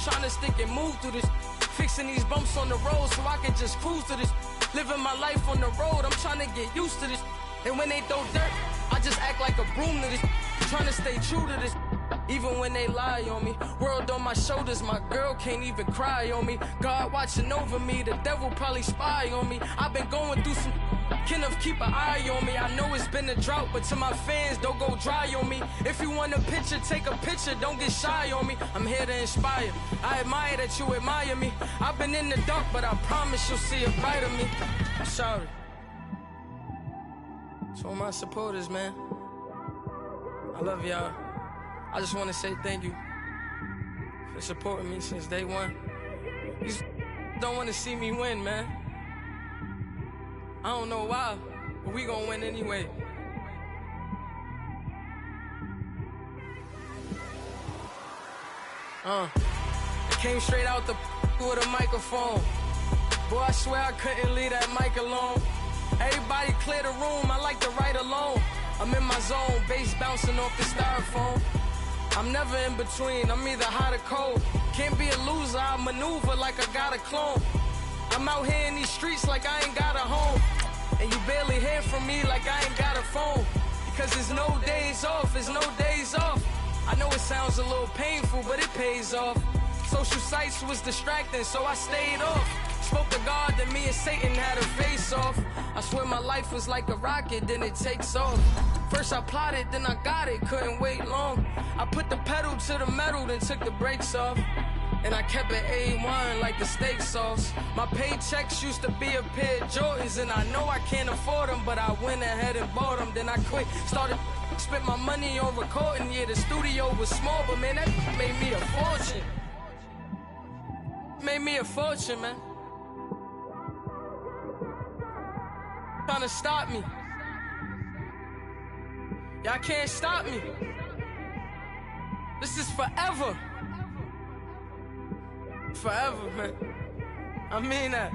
trying to stick and move through this. Fixing these bumps on the road so I can just cruise to this. Living my life on the road, I'm trying to get used to this. And when they throw dirt, I just act like a broom to this. Trying to stay true to this, even when they lie on me. World on my shoulders, my girl can't even cry on me. God watching over me, the devil probably spy on me. I've been going through some, Kenneth keep an eye on me. I know it's been a drought, but to my fans, don't go dry on me. If you want a picture, take a picture, don't get shy on me. I'm here to inspire, I admire that you admire me. I've been in the dark, but I promise you'll see a bright of me. I'm sorry. To all my supporters, man, I love y'all. I just want to say thank you for supporting me since day one. You don't want to see me win, man. I don't know why, but we gonna win anyway. I came straight out the with a microphone. Boy, I swear I couldn't leave that mic alone. Everybody clear the room, I like to write alone. I'm in my zone, bass bouncing off the styrofoam. I'm never in between, I'm either hot or cold. Can't be a loser, I maneuver like I got a clone. I'm out here in these streets like I ain't got a home. And you barely hear from me like I ain't got a phone. Because there's no days off, there's no days off. I know it sounds a little painful, but it pays off. Social sites was distracting, so I stayed off. Spoke to God that me and Satan had a face off. I swear my life was like a rocket, then it takes off. First I plotted, then I got it, couldn't wait long. I put the pedal to the metal, then took the brakes off. And I kept it A1 like the steak sauce. My paychecks used to be a pair of Jordans, and I know I can't afford them, but I went ahead and bought them. Then I quit, started, spent my money on recording. Yeah, the studio was small, but man, that made me a fortune. Made me a fortune, man. Trying to stop me. Y'all can't stop me. This is forever. Forever, man. I mean that.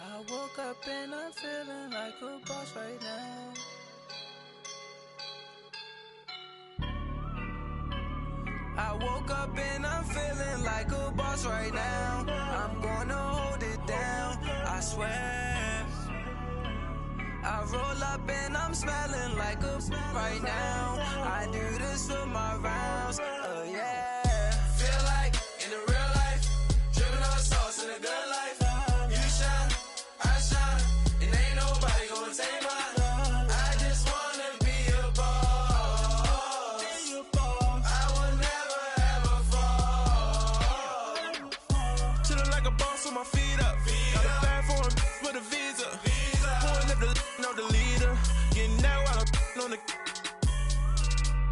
I woke up and I'm feeling like a boss right now. I woke up and I'm feeling like a boss right now. I'm gonna hold it down, I swear. I roll up and I'm smelling like a right now. I do this for my rounds, oh yeah. Feel like in the real life, dripping on sauce in a good life.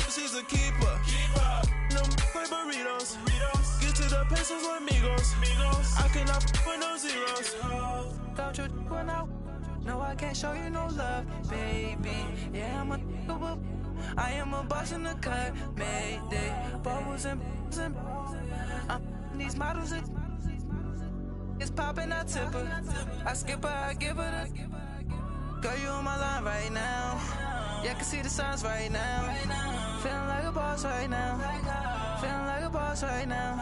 She's a keeper. No play burritos. Get to the pesos with amigos. I cannot with no zeros. Without you going out, no, I can't show you no love, baby. Yeah, I'm a whoop. I am a boss in the cut, mayday. Bubbles and I'm these models. It's popping, I tip her. I skip her, I give her the. Girl, you on my line right now. Yeah, I can see the signs right now. Feeling like a boss right now. Feeling like a boss right now.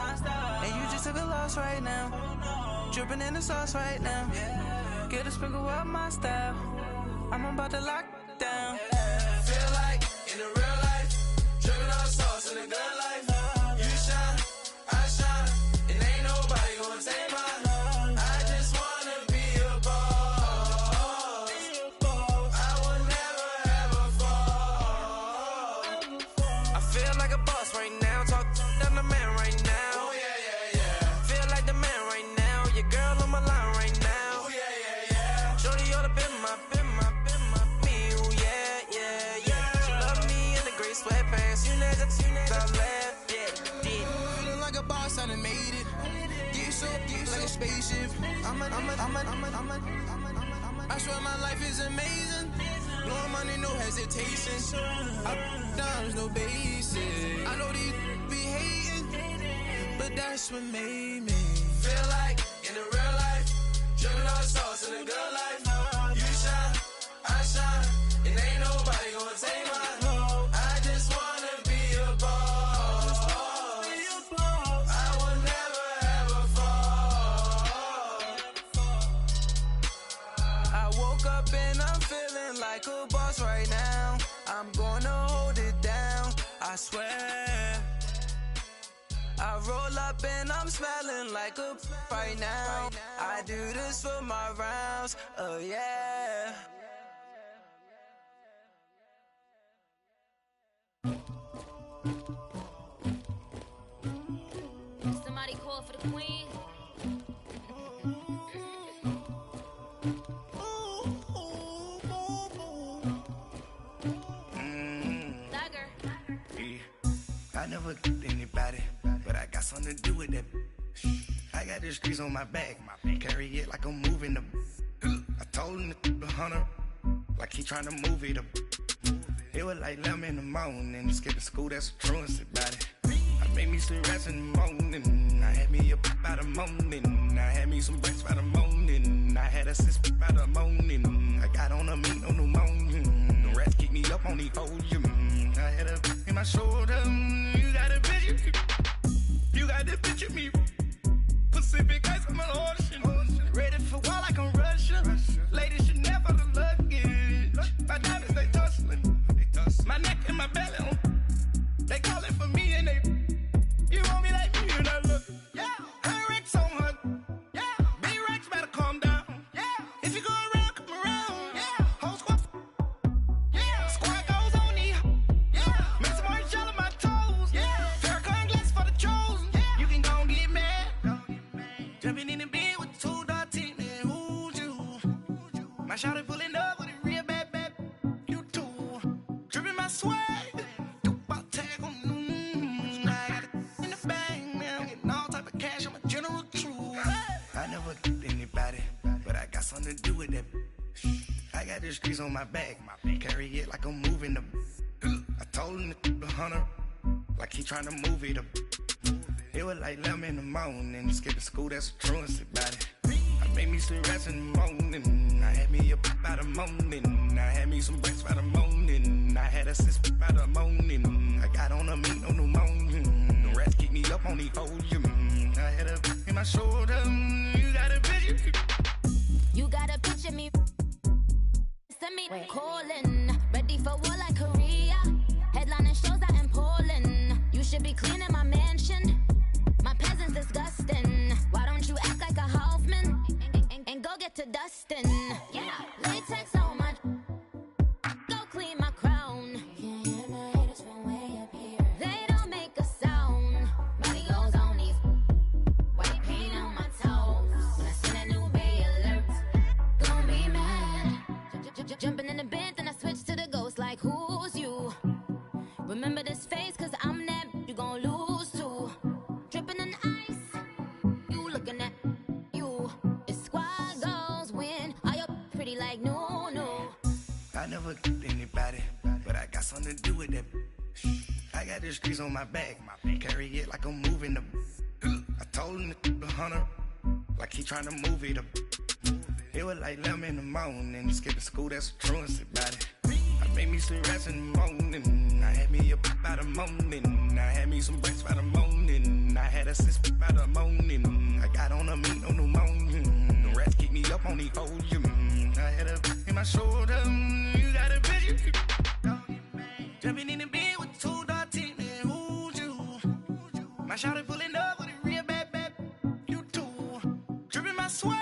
And you just took a loss right now. Dripping in the sauce right now. Get a sprinkle up my style. I'm about to lock down. Feel like in the real life, dripping on sauce in a good life. You shine, I shine, and ain't nobody gonna take mine. Spaceship. I'm a I swear my life is amazing. Blowing money, no hesitation. Up, downs, no basic. I know these be hating, but that's what made me feel like in the real life, dripping all the sauce in the good life. You shine, I shine, and ain't nobody gonna take mine. I just wanna be a boss. I will never ever fall. I woke up and I'm feeling like a boss right now. I'm gonna hold it down, I swear. I roll up and I'm smelling like a right now. I do this for my rounds, oh yeah. Somebody call for the queen. Dagger. Yeah. I never did anybody, but I got something to do with that. I got the streets on my back, carry it like I'm moving the. I told him to the hunter, like he trying to move it up. It was like 11 in the morning, skip to school, that's a truancy about it. I made me some rest in the morning, I had me a pop by the morning, I had me some breaks by the morning, I had a sis by the morning, I got on a meat, no pneumonia, the rats keep me up on the ocean, I had a in my shoulder, you got a picture, you got the picture me, Pacific ice on my ocean, ready for war like I'm Russian, ladies should never the luggage, my diamonds they tussling, my neck and my belly on, they calling for me and they, you want me like me and I look, yeah, her Rex on her, yeah, big Rex better calm down, yeah, if you go around, come around, yeah, whole squad, yeah, squad goes on me, yeah, make some orange gel on my toes, yeah, Farrakhan glass for the chosen, yeah, you can go and get mad, jumping in the bed with 2 dark teeth, man, who's you, my shawty pulling up with a real bad, you too, dripping my swag, I never did anybody, but I got something to do with that. I got the streets on my back, carry it like I'm moving the. I told him to the hunter, like he trying to move it up. It was like 11 in the morning, skip to school, that's a truancy about it. I made me some rest in the morning, I had me a pop by the morning, I had me some breaks by the morning, I had a sis by the morning, I got on a meat, no pneumonia, the rats keep me up on the ocean, I had a in my shoulder, you got a picture. You got a picture me. Send me calling. Ready for war like Korea. Headlining shows out in Poland. You should be cleaning my mansion. My peasants disgusting. Why don't you act like a Hoffman and go get to dustin'? Yeah, latex on my. Go clean my crown. Can't hear my haters from way up here. They don't make a sound. Money goes on these. White paint on my toes. When I send a new bay alert, gon' be mad. Jumping in the bed, then I switch to the ghost like who's you? Remember this face, cause I'm that you gon' lose too. Dripping in ice, you looking at you. It's squad goals win. Are you pretty like no? I never did anybody, but I got something to do with that. I got the streets on my back, carry it like I'm moving the. I told him to the hunter, like he trying to move it up. It was like 11 in the morning, skip to school, that's a truancy about it. I made me some rest in the morning, I had me a pop by the morning, I had me some breaks by the morning, I had a sis by the morning, I got on a meat, no pneumonia, the rats keep me up on the ocean, I had a in my shoulder, you got a picture. Jumping in the bed with 2 dark teeth, man, who's you? My shawty pulling up with a real bad, you too, dripping my swag.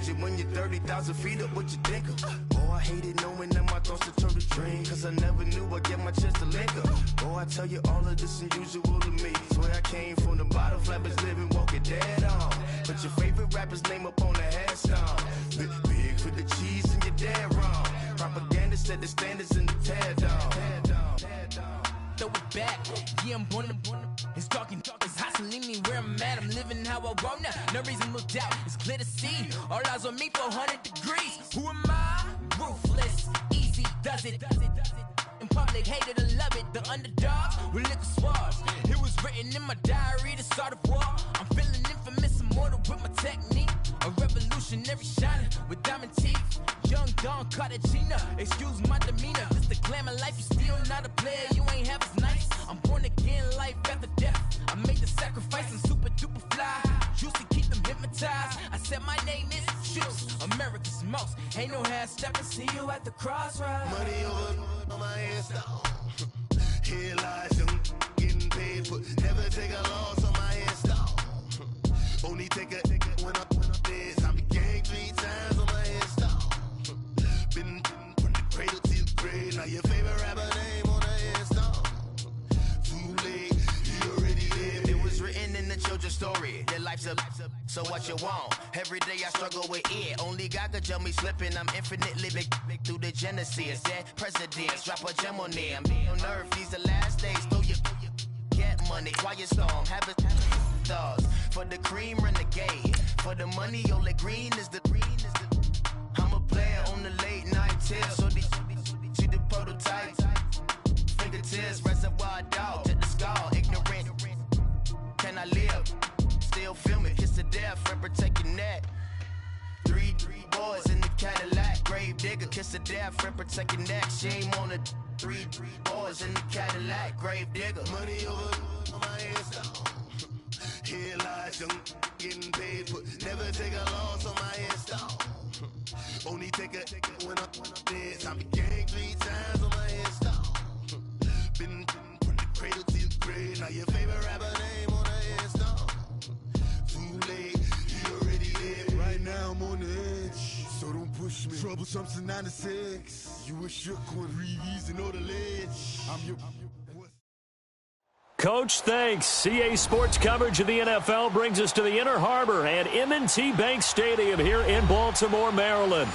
you when you're 30,000 feet up with your dinker. Oh, I hated knowing that my thoughts would turn to dream, cause I never knew I'd get my chance to link up. Oh, I tell you all of this unusual to me. Swear I came from the bottom, flappers living, walking dead on. Put your favorite rapper's name up on the headstone. Big for the cheese and you're dead wrong. Propaganda set the standards in the tear down. Throw it back, yeah, I'm on the it's talking, it's hustling me where I'm at. I'm living how I want now, no reason to doubt. It's clear to see, all eyes on me, 400 degrees. Who am I? Ruthless, easy, does it. In public, hated to love it. The underdogs with liquor swabs. It was written in my diary to start a war. I'm feeling infamous, immortal with my technique. A revolutionary shining with diamond teeth. Young Don Cartagena, excuse my demeanor. Just the glamour life, you still not a player. You ain't half as nice. I'm born again, life after death. I made the sacrifice, I'm super duper fly. Used to keep them hypnotized. I said my name is Juice, America's most. Ain't no half stepping. See you at the crossroads. Money over on my headstone. Here lies young, getting paid, but never take a loss on my headstone. Only take a when I'm dead. I be gang 3 times on my headstone. Been from the cradle to the grave. Now your favorite rapper name on the headstone. Too late, you already lived. It was written in the children's story. Their life's a so what you want? Every day I struggle with it. Only God could tell me slipping. I'm infinitely big through the genesis. Dead presidents, drop a gem on them. On earth, these the last days. Throw your get money, quiet storm, have it stars. For the cream, renegade. For the money, only green is the I'm a player on the late night tips. So these see the prototype. Fingertips, reservoir dog, check the skull, ignorant. Can I live? Still film it, kiss to death, friend protect your neck. Three boys in the Cadillac, grave digger, kiss to death, friend protect your neck. Shame on the three boys in the Cadillac, grave digger. Money over on my headstone. Here lies young, getting paid, but never take a loss on my headstone. Only take a when I'm dead. I be gang 3 times on my headstone. Been from the cradle to the grave. Now your favorite rapper name on the headstone. Too late, you already dead. Right now I'm on the edge, so don't push me. Troublesome since 96. You a shook one, Reeves and all the ledge. I'm your Coach, thanks. CA Sports coverage of the NFL brings us to the Inner Harbor at M&T Bank Stadium here in Baltimore, Maryland.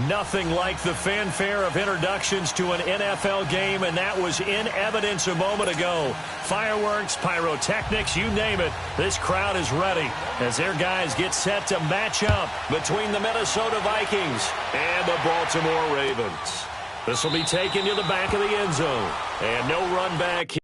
Nothing like the fanfare of introductions to an NFL game, and that was in evidence a moment ago. Fireworks, pyrotechnics, you name it. This crowd is ready as their guys get set to match up between the Minnesota Vikings and the Baltimore Ravens. This will be taken to the back of the end zone, and no run back here.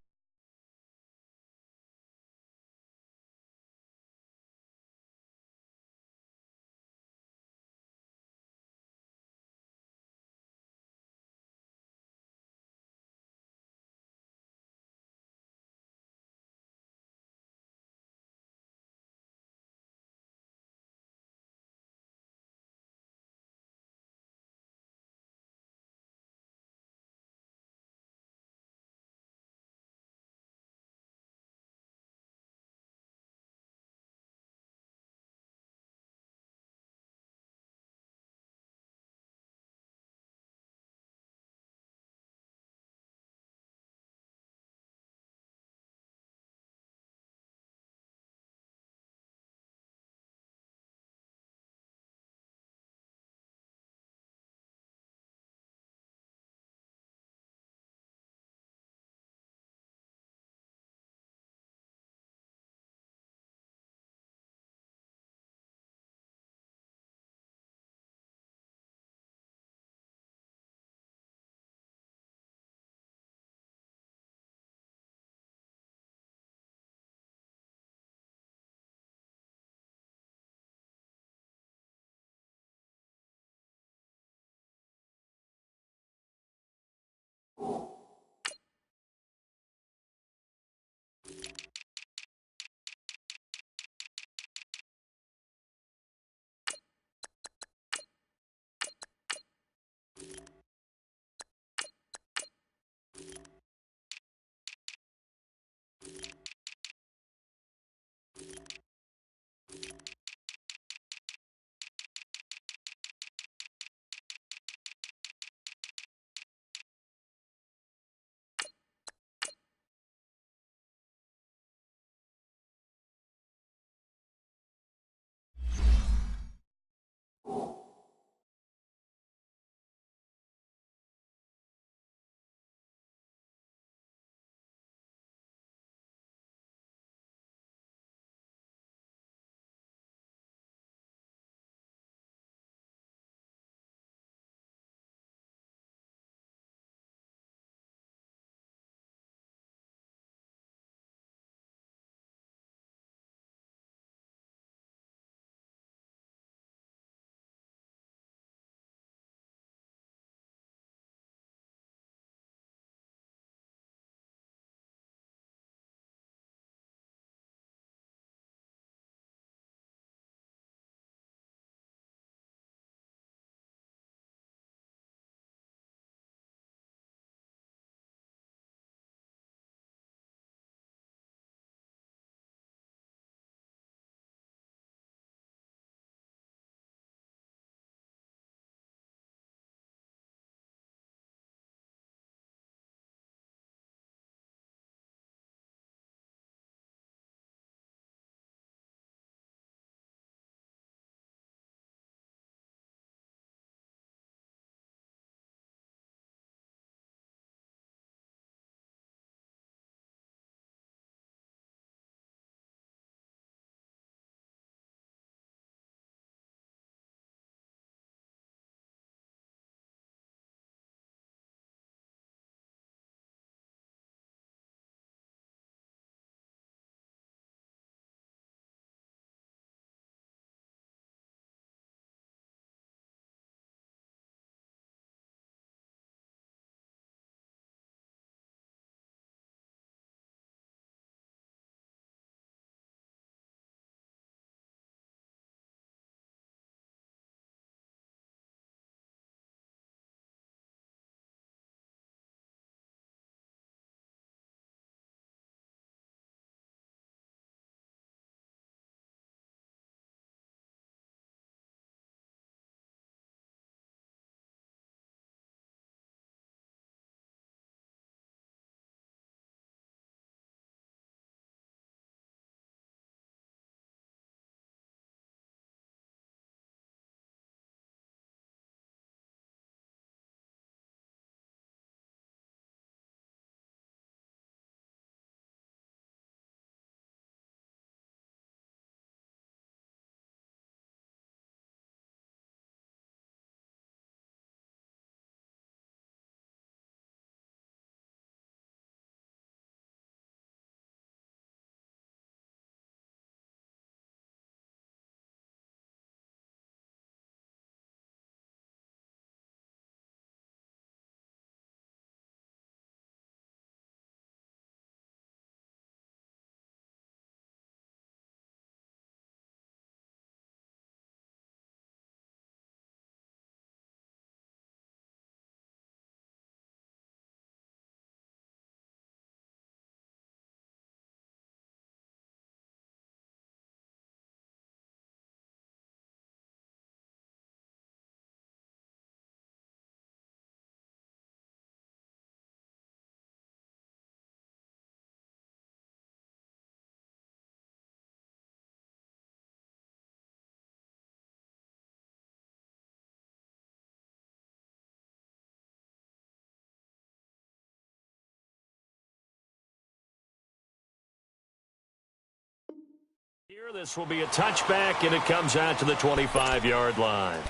Here, this will be a touchback, and it comes out to the 25-yard line.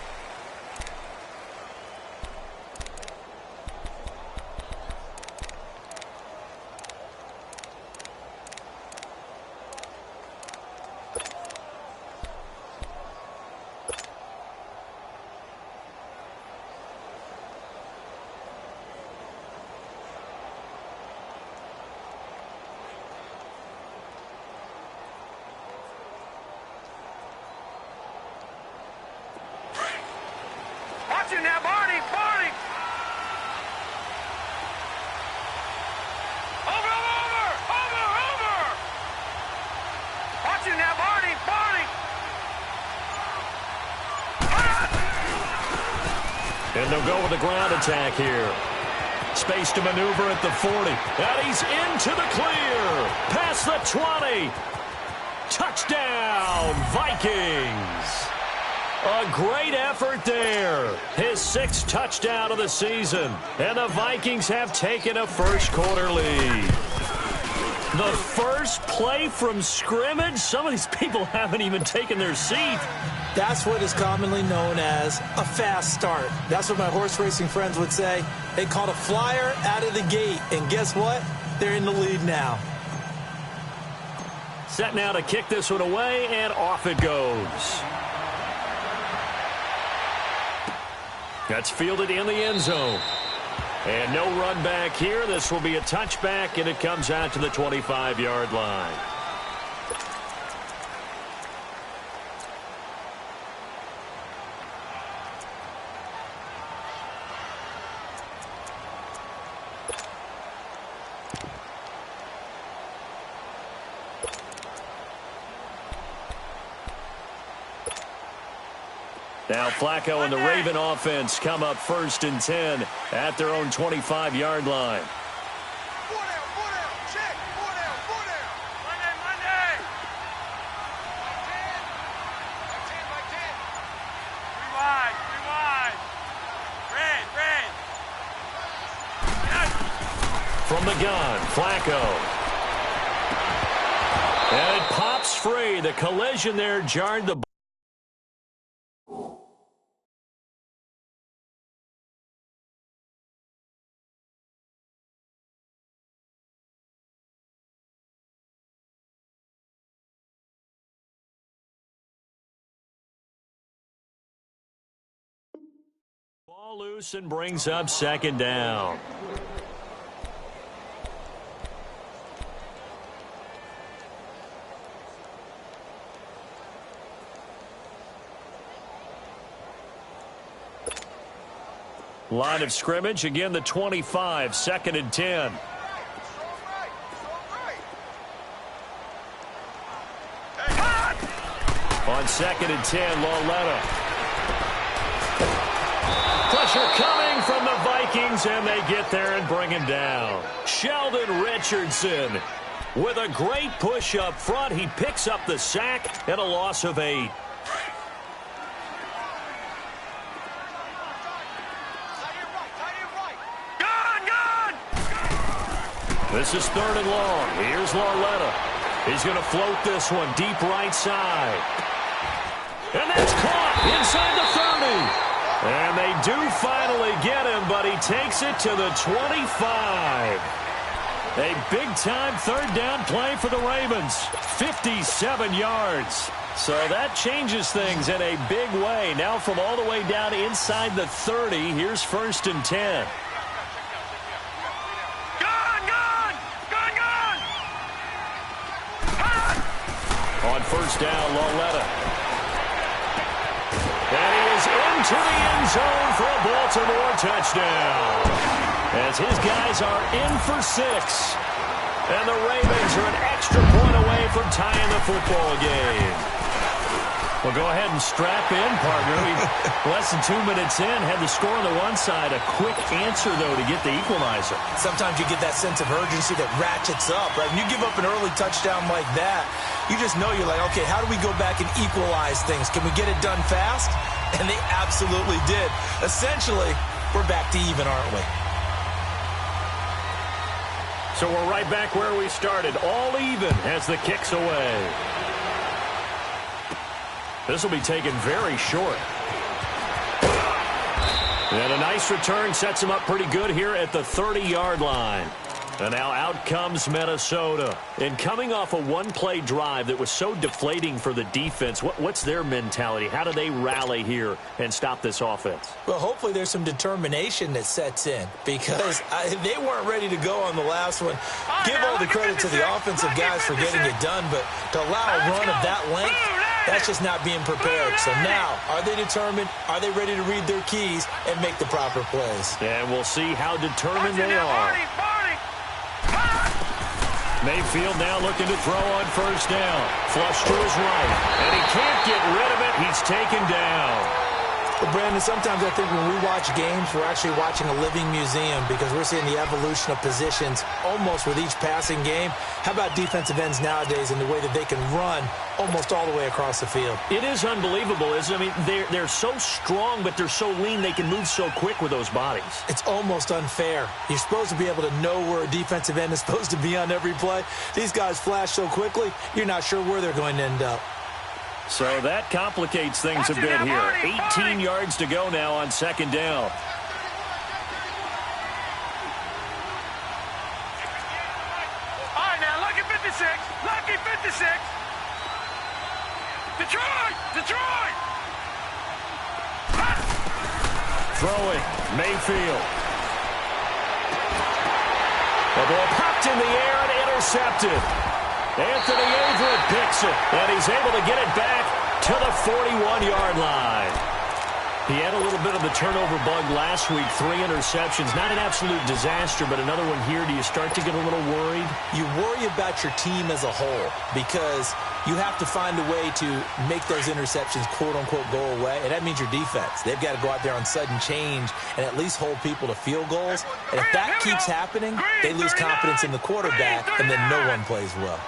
Now, Barney! Over! Watch you now, Barney! And they'll go with the ground attack here. Space to maneuver at the 40. And he's into the clear. Past the 20. Touchdown, Vikings. A great effort there. His 6th touchdown of the season. And the Vikings have taken a first-quarter lead. The first play from scrimmage? Some of these people haven't even taken their seat. That's what is commonly known as a fast start. That's what my horse racing friends would say. They called a flyer out of the gate. And guess what? They're in the lead now. Set now to kick this one away, and off it goes. That's fielded in the end zone. And no run back here. This will be a touchback, and it comes out to the 25-yard line. Now Flacco and the Raven offense come up 1st and 10 at their own 25-yard line. 4 down, check, 4 down. Monday. Like 10. 3 wide. Red. From the gun, Flacco. And it pops free. The collision there jarred the ball loose and brings up 2nd down. Line of scrimmage, again the 25, 2nd and 10. On 2nd and 10, Lauletta. Pressure coming from the Vikings, and they get there and bring him down. Sheldon Richardson with a great push up front. He picks up the sack and a loss of 8. This is 3rd and long. Here's Lauletta. He's going to float this one deep right side. And that's caught inside the 30. And they do finally get him, but he takes it to the 25. A big-time 3rd down play for the Ravens. 57 yards. So that changes things in a big way. Now from all the way down inside the 30, here's 1st and 10. On 1st down, Lauletta. And he is into the end zone for a Baltimore touchdown. As his guys are in for 6. And the Ravens are an extra point away from tying the football game. Well, go ahead and strap in, partner. Less than 2 minutes in, had the score on the one side. A quick answer, though, to get the equalizer. Sometimes you get that sense of urgency that ratchets up, right? When you give up an early touchdown like that, you just know you're like, okay, how do we go back and equalize things? Can we get it done fast? And they absolutely did. Essentially, we're back to even, aren't we? So we're right back where we started. All even as the kick's away. This will be taken very short. And a nice return sets him up pretty good here at the 30-yard line. And now out comes Minnesota. And coming off a one-play drive that was so deflating for the defense, what's their mentality? How do they rally here and stop this offense? Well, hopefully there's some determination that sets in because they weren't ready to go on the last one. Give all the credit to the offensive guys for getting it done, but to allow a run of that length, that's just not being prepared. So now, are they determined? Are they ready to read their keys and make the proper plays? And we'll see how determined they are. Mayfield now looking to throw on first down. Flush to his right. And he can't get rid of it. He's taken down. Well, Brandon, sometimes I think when we watch games, we're actually watching a living museum because we're seeing the evolution of positions almost with each passing game. How about defensive ends nowadays and the way that they can run almost all the way across the field? It is unbelievable, isn't it? I mean, they're so strong, but they're so lean. They can move so quick with those bodies. It's almost unfair. You're supposed to be able to know where a defensive end is supposed to be on every play. These guys flash so quickly, you're not sure where they're going to end up. So that complicates things a bit here. 18 yards to go now on second down. All right, now, lucky 56. Lucky 56. Detroit! Detroit! Throwing, Mayfield. The ball popped in the air and intercepted. Anthony Averett picks it, and he's able to get it back to the 41-yard line. He had a little bit of the turnover bug last week, 3 interceptions. Not an absolute disaster, but another one here. Do you start to get a little worried? You worry about your team as a whole because you have to find a way to make those interceptions, quote-unquote, go away, and that means your defense. They've got to go out there on sudden change and at least hold people to field goals. And if that keeps happening, they lose confidence in the quarterback, and then no one plays well.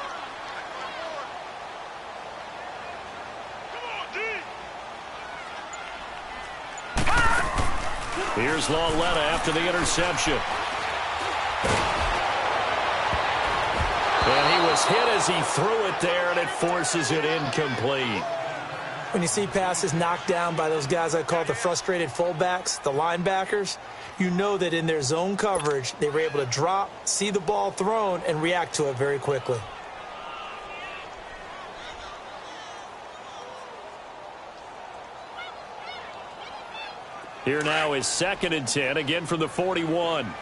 Here's Lauletta after the interception. And he was hit as he threw it there, and it forces it incomplete. When you see passes knocked down by those guys I call the frustrated fullbacks, the linebackers, you know that in their zone coverage, they were able to drop, see the ball thrown, and react to it very quickly. Here now is 2nd and 10, again from the 41. All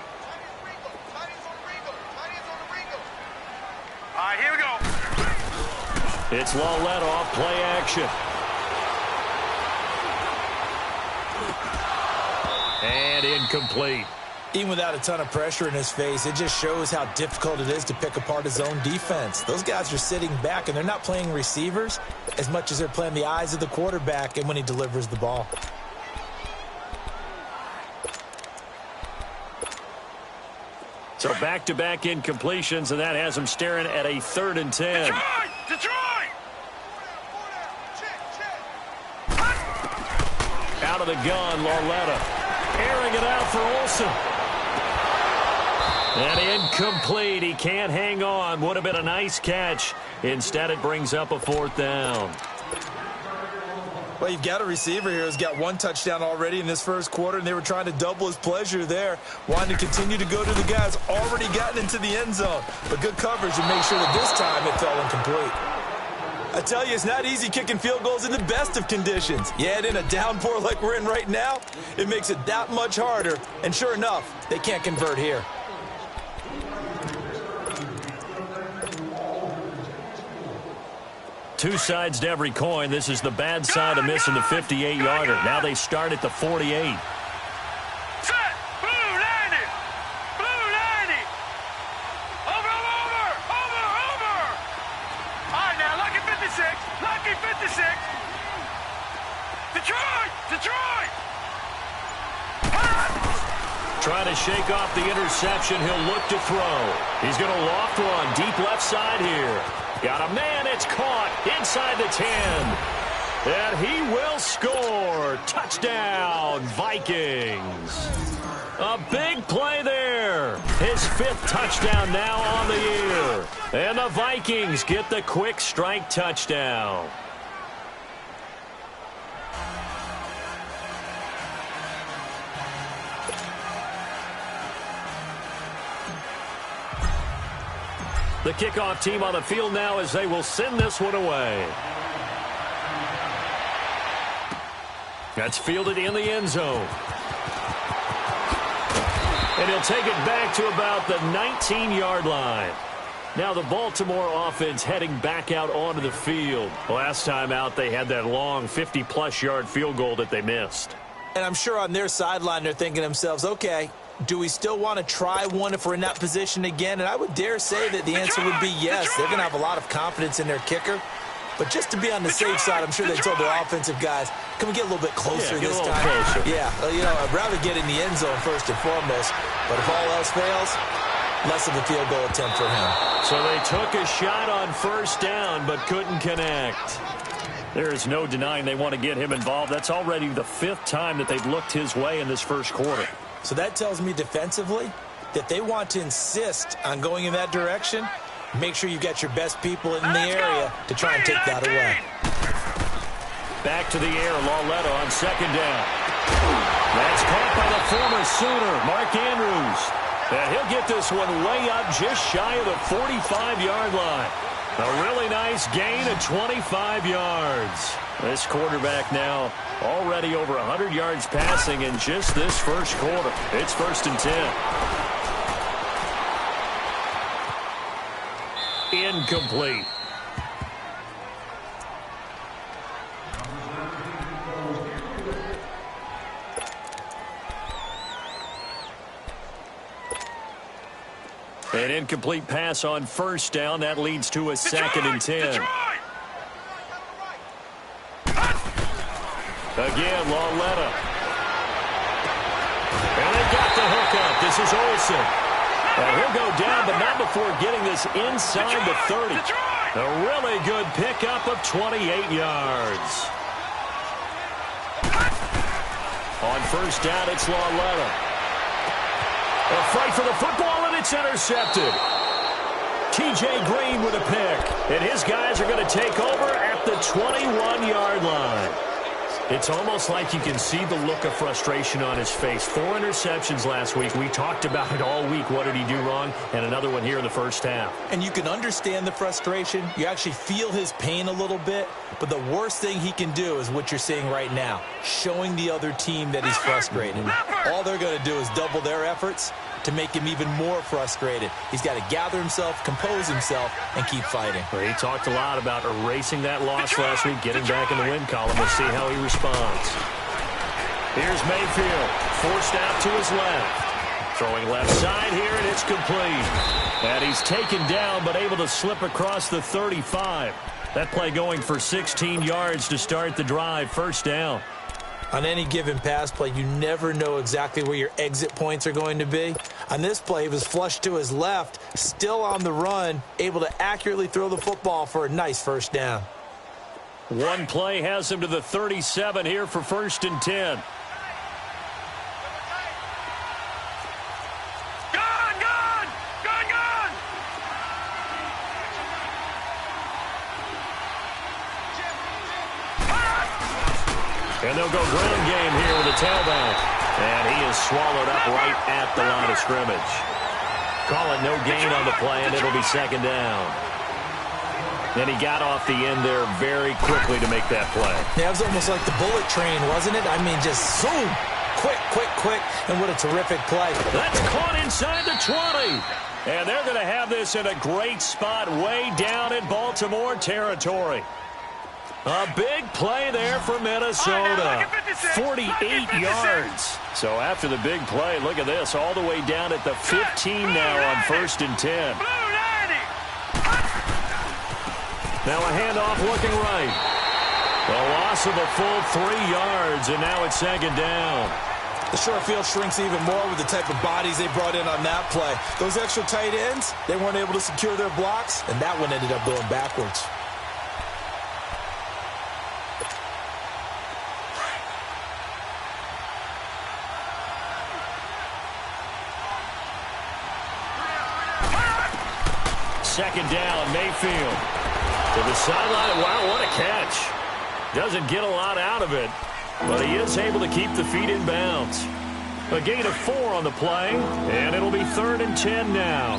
right, here we go. It's Lauletta off play action. And incomplete. Even without a ton of pressure in his face, it just shows how difficult it is to pick apart his own defense. Those guys are sitting back, and they're not playing receivers as much as they're playing the eyes of the quarterback and when he delivers the ball. So back-to-back incompletions, and that has him staring at a 3rd and 10. Detroit! Detroit! Out of the gun, Lauletta. Airing it out for Olsen. And incomplete. He can't hang on. Would have been a nice catch. Instead, it brings up a 4th down. Well, you've got a receiver here who's got 1 touchdown already in this first quarter, and they were trying to double his pleasure there, wanting to continue to go to the guys already gotten into the end zone. But good coverage to make sure that this time it fell incomplete. I tell you, it's not easy kicking field goals in the best of conditions. Yet in a downpour like we're in right now, it makes it that much harder. And sure enough, they can't convert here. Two sides to every coin. This is the bad side of missing the 58-yarder. Now they start at the 48. Set! Blue 90! Blue 90! Over! All right, now, lucky 56! Lucky 56! Detroit! Detroit! Trying to shake off the interception. He'll look to throw. He's going to loft one. Deep left side here. Got a man. It's caught inside the 10. And he will score. Touchdown, Vikings. A big play there. His 5th touchdown now on the year. And the Vikings get the quick strike touchdown. The kickoff team on the field now as they will send this one away. That's fielded in the end zone. And he'll take it back to about the 19-yard line. Now the Baltimore offense heading back out onto the field. Last time out, they had that long 50-plus yard field goal that they missed. And I'm sure on their sideline they're thinking to themselves, okay, do we still want to try one if we're in that position again? And I would dare say that the answer would be yes. They're going to have a lot of confidence in their kicker. But just to be on the safe side, I'm sure they told their offensive guys, can we get a little bit closer this time? Closer. Yeah, I'd rather get in the end zone first and foremost. But if all else fails, less of a field goal attempt for him. So they took a shot on first down but couldn't connect. There is no denying they want to get him involved. That's already the 5th time that they've looked his way in this first quarter. So that tells me defensively that they want to insist on going in that direction. Make sure you've got your best people in the area to try and take that away. Back to the air, Lauletta on second down. That's caught by the former Sooner, Mark Andrews. And he'll get this one way up just shy of the 45-yard line. A really nice gain of 25 yards. This quarterback now already over 100 yards passing in just this first quarter. It's 1st and 10. Incomplete. An incomplete pass on first down. That leads to a 2nd and 10. Again, Lauletta. And they got the hookup. This is Olsen. And he'll go down, but not before getting this inside the 30. A really good pickup of 28 yards. On first down, it's Lauletta. A fight for the football, and it's intercepted. T.J. Green with a pick. And his guys are going to take over at the 21-yard line. It's almost like you can see the look of frustration on his face. 4 interceptions last week. We talked about it all week. What did he do wrong? And another one here in the first half. And you can understand the frustration. You actually feel his pain a little bit. But the worst thing he can do is what you're seeing right now, showing the other team that he's frustrated. All they're going to do is double their efforts to make him even more frustrated. He's got to gather himself, compose himself, and keep fighting. Well, he talked a lot about erasing that loss last week, getting back in the win column. We'll see how he responds. Here's Mayfield, forced out to his left. Throwing left side here, and it's complete. And he's taken down, but able to slip across the 35. That play going for 16 yards to start the drive, first down. On any given pass play, you never know exactly where your exit points are going to be. On this play, he was flushed to his left, still on the run, able to accurately throw the football for a nice first down. One play has him to the 37 here for 1st and 10. And they'll go ground game here with a tailback. And he is swallowed up right at the line of scrimmage. Call it no gain on the play, and it'll be 2nd down. And he got off the end there very quickly to make that play. Yeah, it was almost like the bullet train, wasn't it? I mean, just zoom. Quick, quick, quick. And what a terrific play. That's caught inside the 20. And they're going to have this in a great spot way down in Baltimore territory. A big play there for Minnesota. 48 yards. So after the big play, look at this, all the way down at the 15 now on 1st and 10. Now a handoff looking right. A loss of a full 3 yards, and now it's 2nd down. The short field shrinks even more with the type of bodies they brought in on that play. Those extra tight ends, they weren't able to secure their blocks, and that one ended up going backwards. Second down, Mayfield. To the sideline. Wow, what a catch. Doesn't get a lot out of it, but he is able to keep the feet in bounds. A gain of 4 on the play, and it'll be 3rd and 10 now.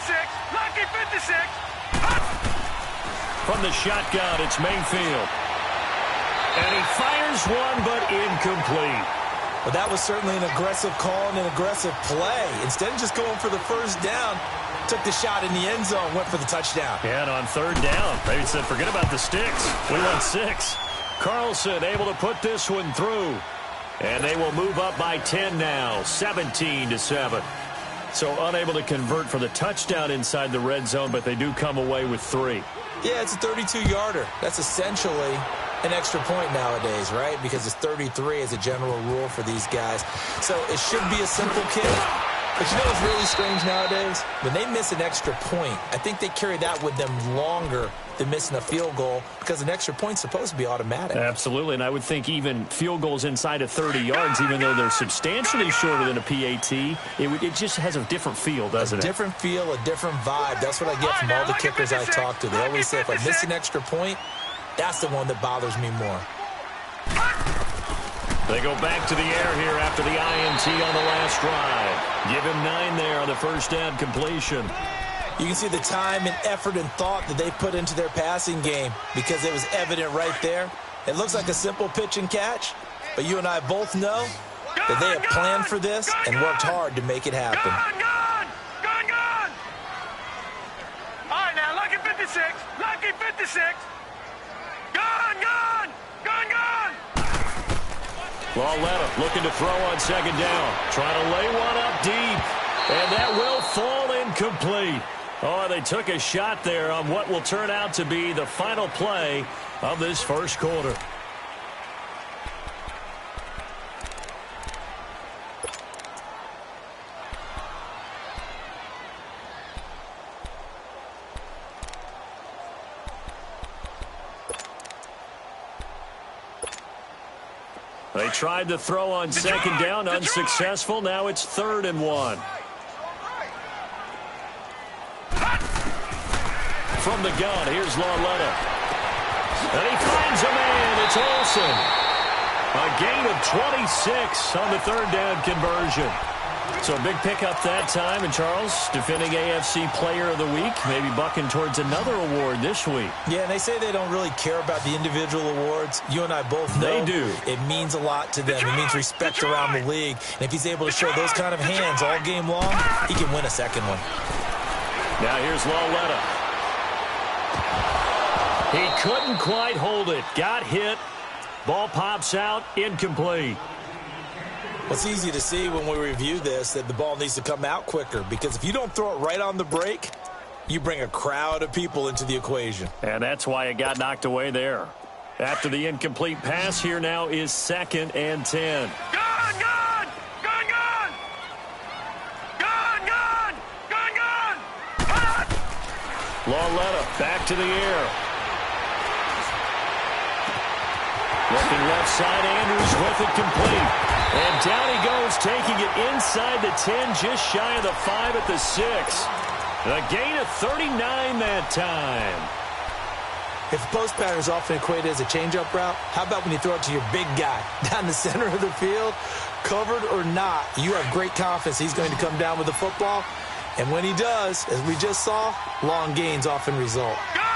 Lucky 56. From the shotgun, it's Mayfield. And he fires one, but incomplete. Well, that was certainly an aggressive call and an aggressive play. Instead of just going for the first down, took the shot in the end zone, went for the touchdown. Yeah, and on third down, they said, forget about the sticks. We want 6. Carlson able to put this one through. And they will move up by 10 now, 17-7. So unable to convert for the touchdown inside the red zone, but they do come away with 3. Yeah, it's a 32-yarder. That's essentially an extra point nowadays, right? Because it's 33 as a general rule for these guys. So it should be a simple kick. But you know what's really strange nowadays? When they miss an extra point, I think they carry that with them longer than missing a field goal because an extra point's supposed to be automatic. Absolutely, and I would think even field goals inside of 30 yards, even though they're substantially shorter than a PAT, it just has a different feel, doesn't it? A different feel, a different vibe. That's what I get from all the kickers I talk to. They always say if I miss an extra point, that's the one that bothers me more. They go back to the air here after the INT on the last drive. Give him 9 there on the first down completion. You can see the time and effort and thought that they put into their passing game because it was evident right there. It looks like a simple pitch and catch, but you and I both know that they have planned for this and worked hard to make it happen. Gone. All right, now, lucky 56. Lucky 56. Gone. Lauletta looking to throw on second down. Trying to lay one up deep. And that will fall incomplete. Oh, they took a shot there on what will turn out to be the final play of this first quarter. They tried to throw on second down, unsuccessful. Now it's 3rd and 1. From the gun, here's Lauletta. And he finds a man. It's Olsen. A gain of 26 on the 3rd down conversion. So a big pickup that time. And Charles, defending AFC Player of the Week, maybe bucking towards another award this week. Yeah, and they say they don't really care about the individual awards. You and I both know they do. It means a lot to them. It means respect around the league. And if he's able to show those kind of hands all game long, he can win a second one. Now here's Lauletta. He couldn't quite hold it. Got hit. Ball pops out. Incomplete. Well, it's easy to see when we review this that the ball needs to come out quicker because if you don't throw it right on the break, you bring a crowd of people into the equation. And that's why it got knocked away there. After the incomplete pass, here now is 2nd and 10. Gone. Lauletta back to the air. Looking left side, Andrews with it complete. And down he goes, taking it inside the 10, just shy of the 5 at the 6. A gain of 39 that time. If the post pattern is often equated as a change-up route, how about when you throw it to your big guy down the center of the field? Covered or not, you have great confidence he's going to come down with the football. And when he does, as we just saw, long gains often result. Gone.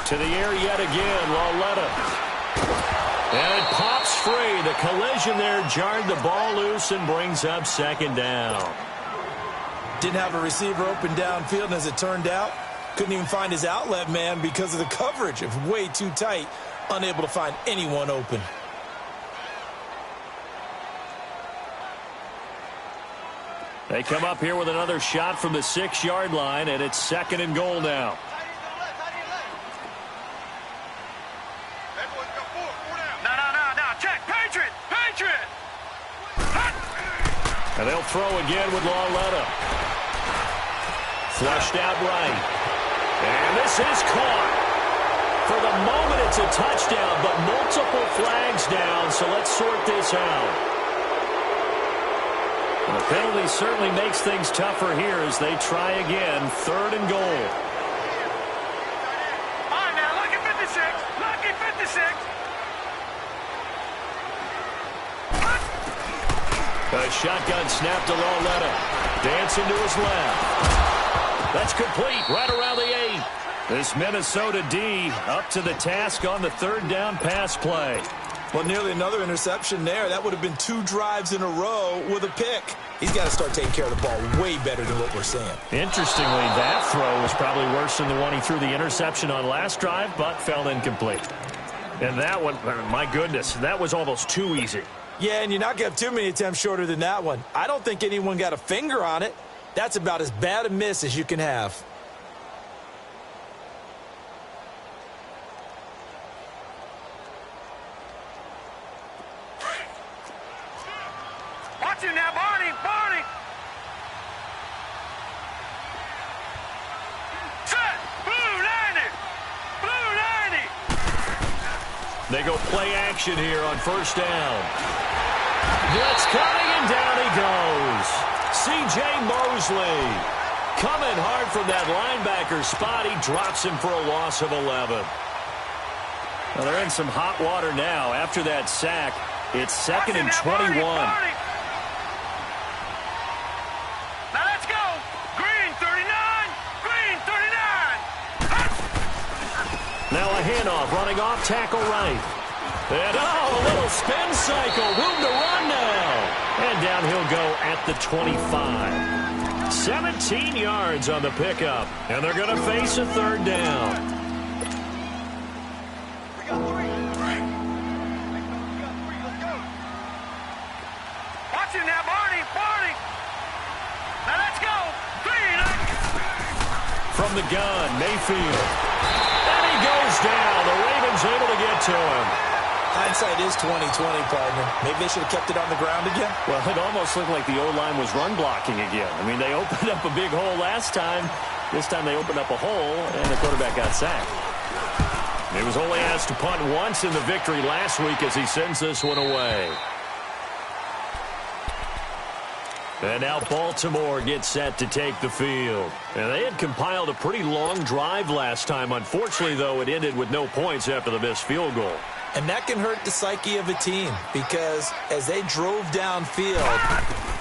To the air yet again, Lauletta. And it pops free. The collision there jarred the ball loose and brings up 2nd down. Didn't have a receiver open downfield, and as it turned out, couldn't even find his outlet man because of the coverage. It was way too tight, unable to find anyone open. They come up here with another shot from the 6-yard line, and it's 2nd and goal now. No. Check. Patriot. And they'll throw again with Lauletta. Flushed out right. And this is caught. For the moment, it's a touchdown, but multiple flags down, so let's sort this out. The penalty certainly makes things tougher here as they try again. 3rd and goal. All right, now, lucky 56. A shotgun snap to Lauletta. Dancing to his left. That's complete right around the 8. This Minnesota D up to the task on the third down pass play. Well, nearly another interception there. That would have been 2 drives in a row with a pick. He's got to start taking care of the ball way better than what we're seeing. Interestingly, that throw was probably worse than the one he threw the interception on last drive, but fell incomplete. And that one, my goodness, that was almost too easy. Yeah, and you're not going to have too many attempts shorter than that one. I don't think anyone got a finger on it. That's about as bad a miss as you can have. Watch him now, Barney! Barney! Set! Blue 90! Blue 90! They go play action here on first down. Blitz coming, and down he goes. C.J. Mosley coming hard from that linebacker spot. He drops him for a loss of 11. Well, they're in some hot water now. After that sack, it's second and 21. Now let's go! Green 39! Green 39! Now a handoff, running off tackle right. And, a little spin cycle. Room to run now. And down he'll go at the 25. 17 yards on the pickup. And they're going to face a third down. We got 3. Watch him now, Barney! Barney! Now let's go! Green! From the gun, Mayfield. And he goes down. The Ravens able to get to him. Hindsight is 20/20, partner. Maybe they should have kept it on the ground again. Well, it almost looked like the O-line was run blocking again. I mean, they opened up a big hole last time. This time they opened up a hole, and the quarterback got sacked. He was only asked to punt once in the victory last week as he sends this one away. And now Baltimore gets set to take the field. And they had compiled a pretty long drive last time. Unfortunately, though, it ended with no points after the missed field goal. And that can hurt the psyche of a team because as they drove downfield,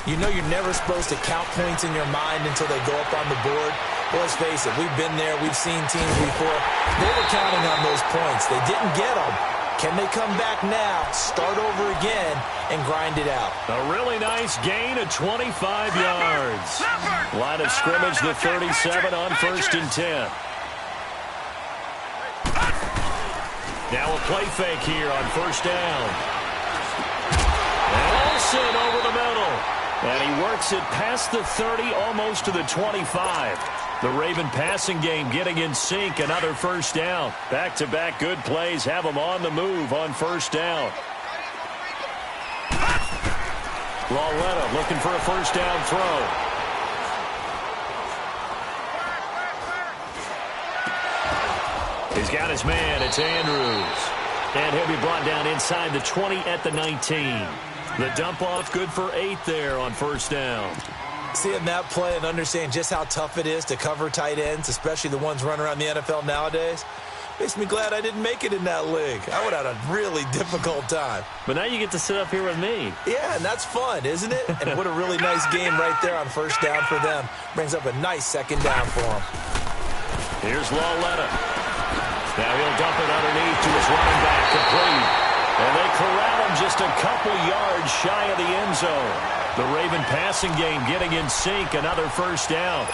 you know you're never supposed to count points in your mind until they go up on the board. Well, let's face it, we've been there, we've seen teams before. They were counting on those points. They didn't get them. Can they come back now, start over again, and grind it out? A really nice gain of 25 yards. Line of scrimmage, the 37 on 1st and 10. Now a play fake here on first down. And Olsen over the middle. And he works it past the 30, almost to the 25. The Raven passing game getting in sync, another first down. Back-to-back good plays have them on the move on first down. Lauletta looking for a first down throw. He's got his man. It's Andrews. And he'll be brought down inside the 20 at the 19. The dump off good for 8 there on first down. Seeing that play and understand just how tough it is to cover tight ends, especially the ones running around the NFL nowadays, makes me glad I didn't make it in that league. I would have had a really difficult time. But now you get to sit up here with me. Yeah, and that's fun, isn't it? And what a really nice game right there on first down for them. Brings up a nice second down for them. Here's Lauletta. Now he'll dump it underneath to his running back, complete. And they corral him just a couple yards shy of the end zone. The Raven passing game getting in sync, another first down.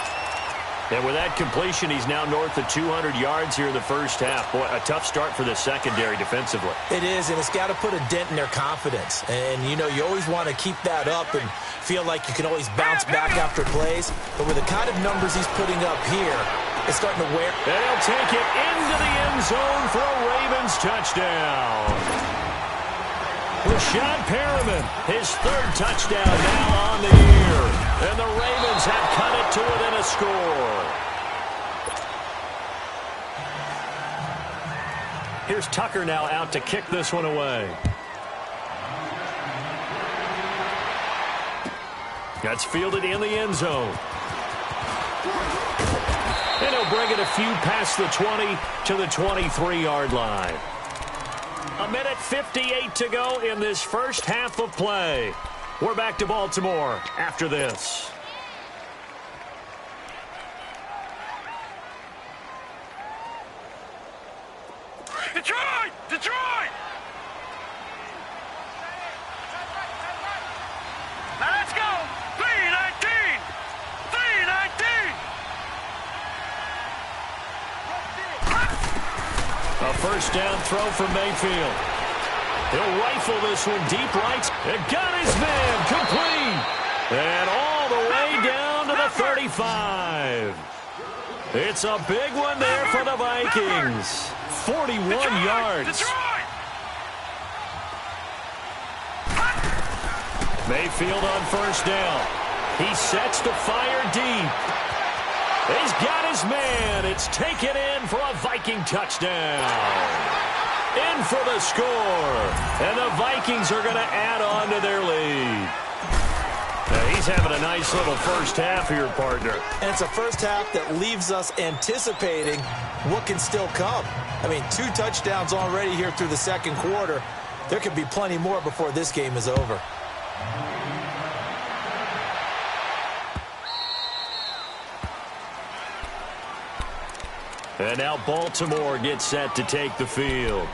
And with that completion, he's now north of 200 yards here in the first half. Boy, a tough start for the secondary defensively. It is, and it's got to put a dent in their confidence. And, you know, you always want to keep that up and feel like you can always bounce back after plays. But with the kind of numbers he's putting up here, it's starting to wear. And he'll take it into the end zone for a Ravens touchdown. Rashad Perriman, his 3rd touchdown now on the year. And the Ravens have cut it to within a score. Here's Tucker now out to kick this one away. That's fielded in the end zone. And he'll bring it a few past the 20 to the 23-yard line. 1:58 to go in this first half of play. We're back to Baltimore after this. Detroit! Detroit! Now let's go! 3-19! 3-19! A first down throw for Mayfield. He'll rifle this one deep right. It got his man complete. And all the way down to the 35. It's a big one there for the Vikings. 41 yards. Detroit! Mayfield on first down. He sets to fire deep. He's got his man. It's taken in for a Viking touchdown. In for the score. And the Vikings are going to add on to their lead. Now he's having a nice little first half here, partner. And it's a first half that leaves us anticipating what can still come. I mean, 2 touchdowns already here through the second quarter. There could be plenty more before this game is over. And now Baltimore gets set to take the field.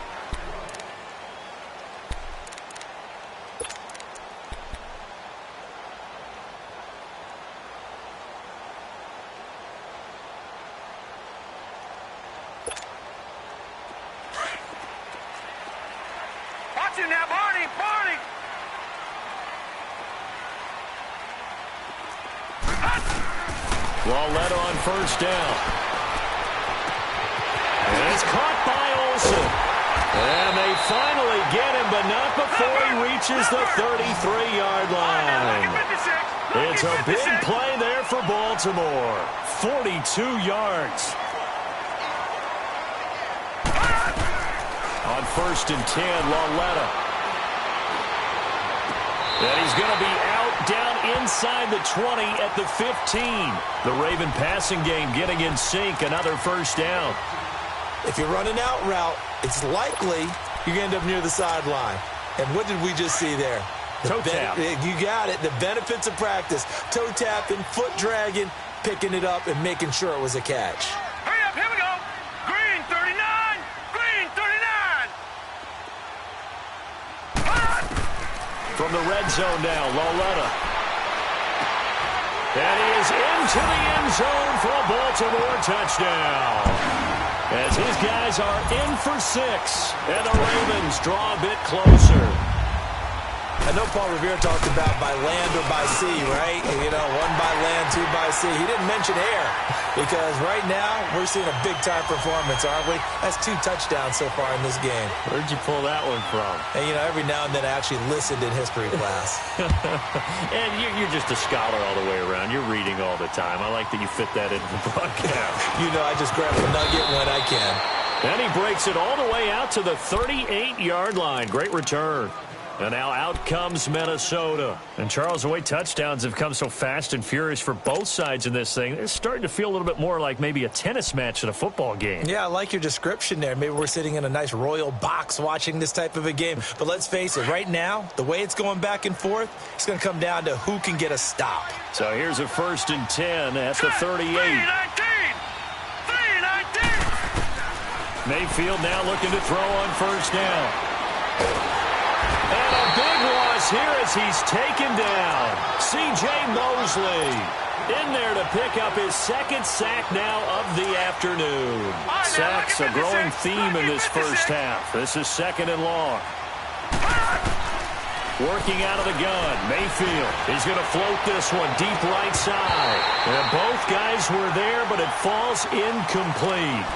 Watch him now, Barney! Barney! Led on first down. And it's caught by Olsen. And they finally get him, but not before he reaches the 33-yard line. It's a big play there for Baltimore. 42 yards. On first and 10, Lauletta. And he's going to be out down inside the 20 at the 15. The Raven passing game getting in sync. Another first down. If you're running out route, it's likely you're going to end up near the sideline. And what did we just see there? Toe tap. You got it. The benefits of practice. Toe tapping, foot dragging, picking it up, and making sure it was a catch. Hurry up, here we go! Green 39! Green 39! From the red zone now, Lauletta. And he is into the end zone for a Baltimore touchdown. As his guys are in for 6, and the Ravens draw a bit closer. I know Paul Revere talked about by land or by sea, right? You know, 1 by land, 2 by sea. He didn't mention air because right now we're seeing a big-time performance, aren't we? That's 2 touchdowns so far in this game. Where'd you pull that one from? And, you know, every now and then I actually listened in history class. And you're just a scholar all the way around. You're reading all the time. I like that you fit that into the broadcast. You know, I just grab a nugget when I can. And he breaks it all the way out to the 38-yard line. Great return. And now out comes Minnesota. And Charles, the way touchdowns have come so fast and furious for both sides in this thing, it's starting to feel a little bit more like maybe a tennis match than a football game. Yeah, I like your description there. Maybe we're sitting in a nice royal box watching this type of a game. But let's face it, right now, the way it's going back and forth, it's going to come down to who can get a stop. So here's a first and 10 at the 38. 3-19! Mayfield now looking to throw on first down. And a big loss here as he's taken down. C.J. Mosley in there to pick up his 2nd sack now of the afternoon. Sacks a growing theme in this first half. This is 2nd and long. Working out of the gun, Mayfield. He's going to float this one deep right side. And both guys were there, but it falls incomplete.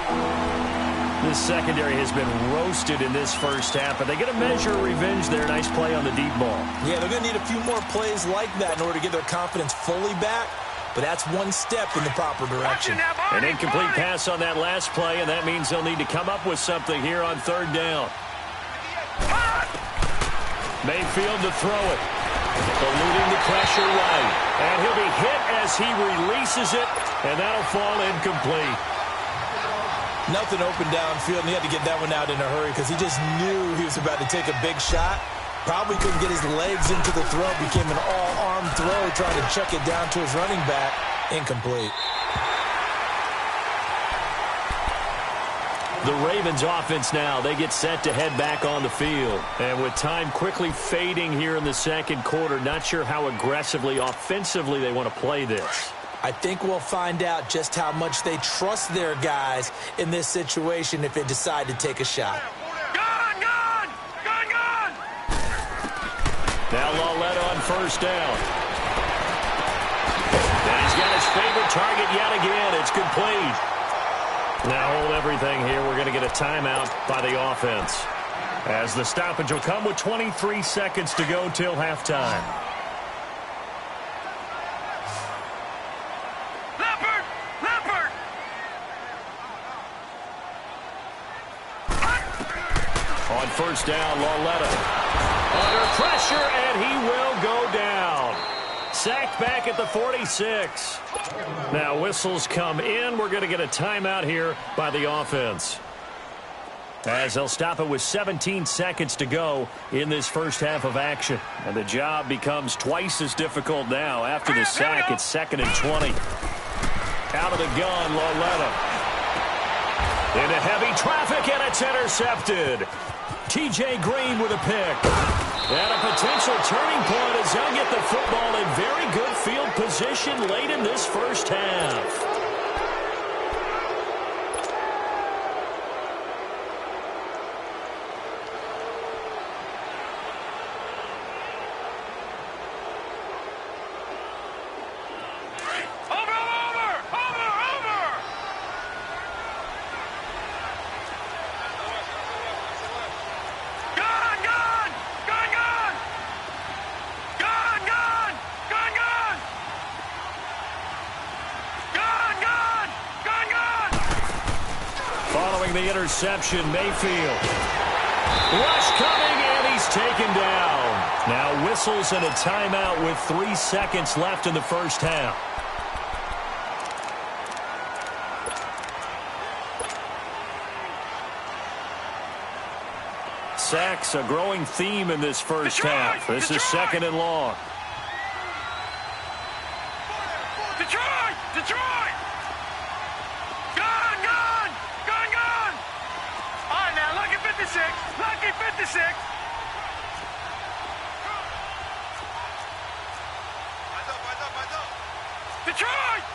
This secondary has been roasted in this first half, but they get a measure of revenge there. Nice play on the deep ball. Yeah, they're going to need a few more plays like that in order to get their confidence fully back, but that's one step in the proper direction. An incomplete pass on that last play, and that means they'll need to come up with something here on 3rd down. Mayfield to throw it. Eluding the pressure right. And he'll be hit as he releases it, and that'll fall incomplete. Nothing open downfield, and he had to get that one out in a hurry because he just knew he was about to take a big shot. Probably couldn't get his legs into the throw. Became an all-arm throw, trying to check it down to his running back. Incomplete. The Ravens offense now, they get set to head back on the field. And with time quickly fading here in the second quarter, not sure how aggressively, offensively they want to play this. I think we'll find out just how much they trust their guys in this situation if they decide to take a shot. Now Lauletta on first down. And he's got his favorite target yet again. It's complete. Now hold everything here. We're going to get a timeout by the offense, as the stoppage will come with 23 seconds to go till halftime. Leopard! On first down, Lauletta under pressure, and he will go down. Sacked back at the 46. Now whistles come in. We're going to get a timeout here by the offense, as they'll stop it with 17 seconds to go in this first half of action. And the job becomes twice as difficult now. After the sack, it's 2nd and 20. Out of the gun, Lauletta. Into heavy traffic, and it's intercepted. T.J. Green with a pick. And a potential turning point as they'll get the football in very good field position late in this first half. The interception, Mayfield. Rush coming, and he's taken down. Now whistles and a timeout with 3 seconds left in the first half. Sacks, a growing theme in this first half. This is 2nd and long. Detroit! Lucky 56.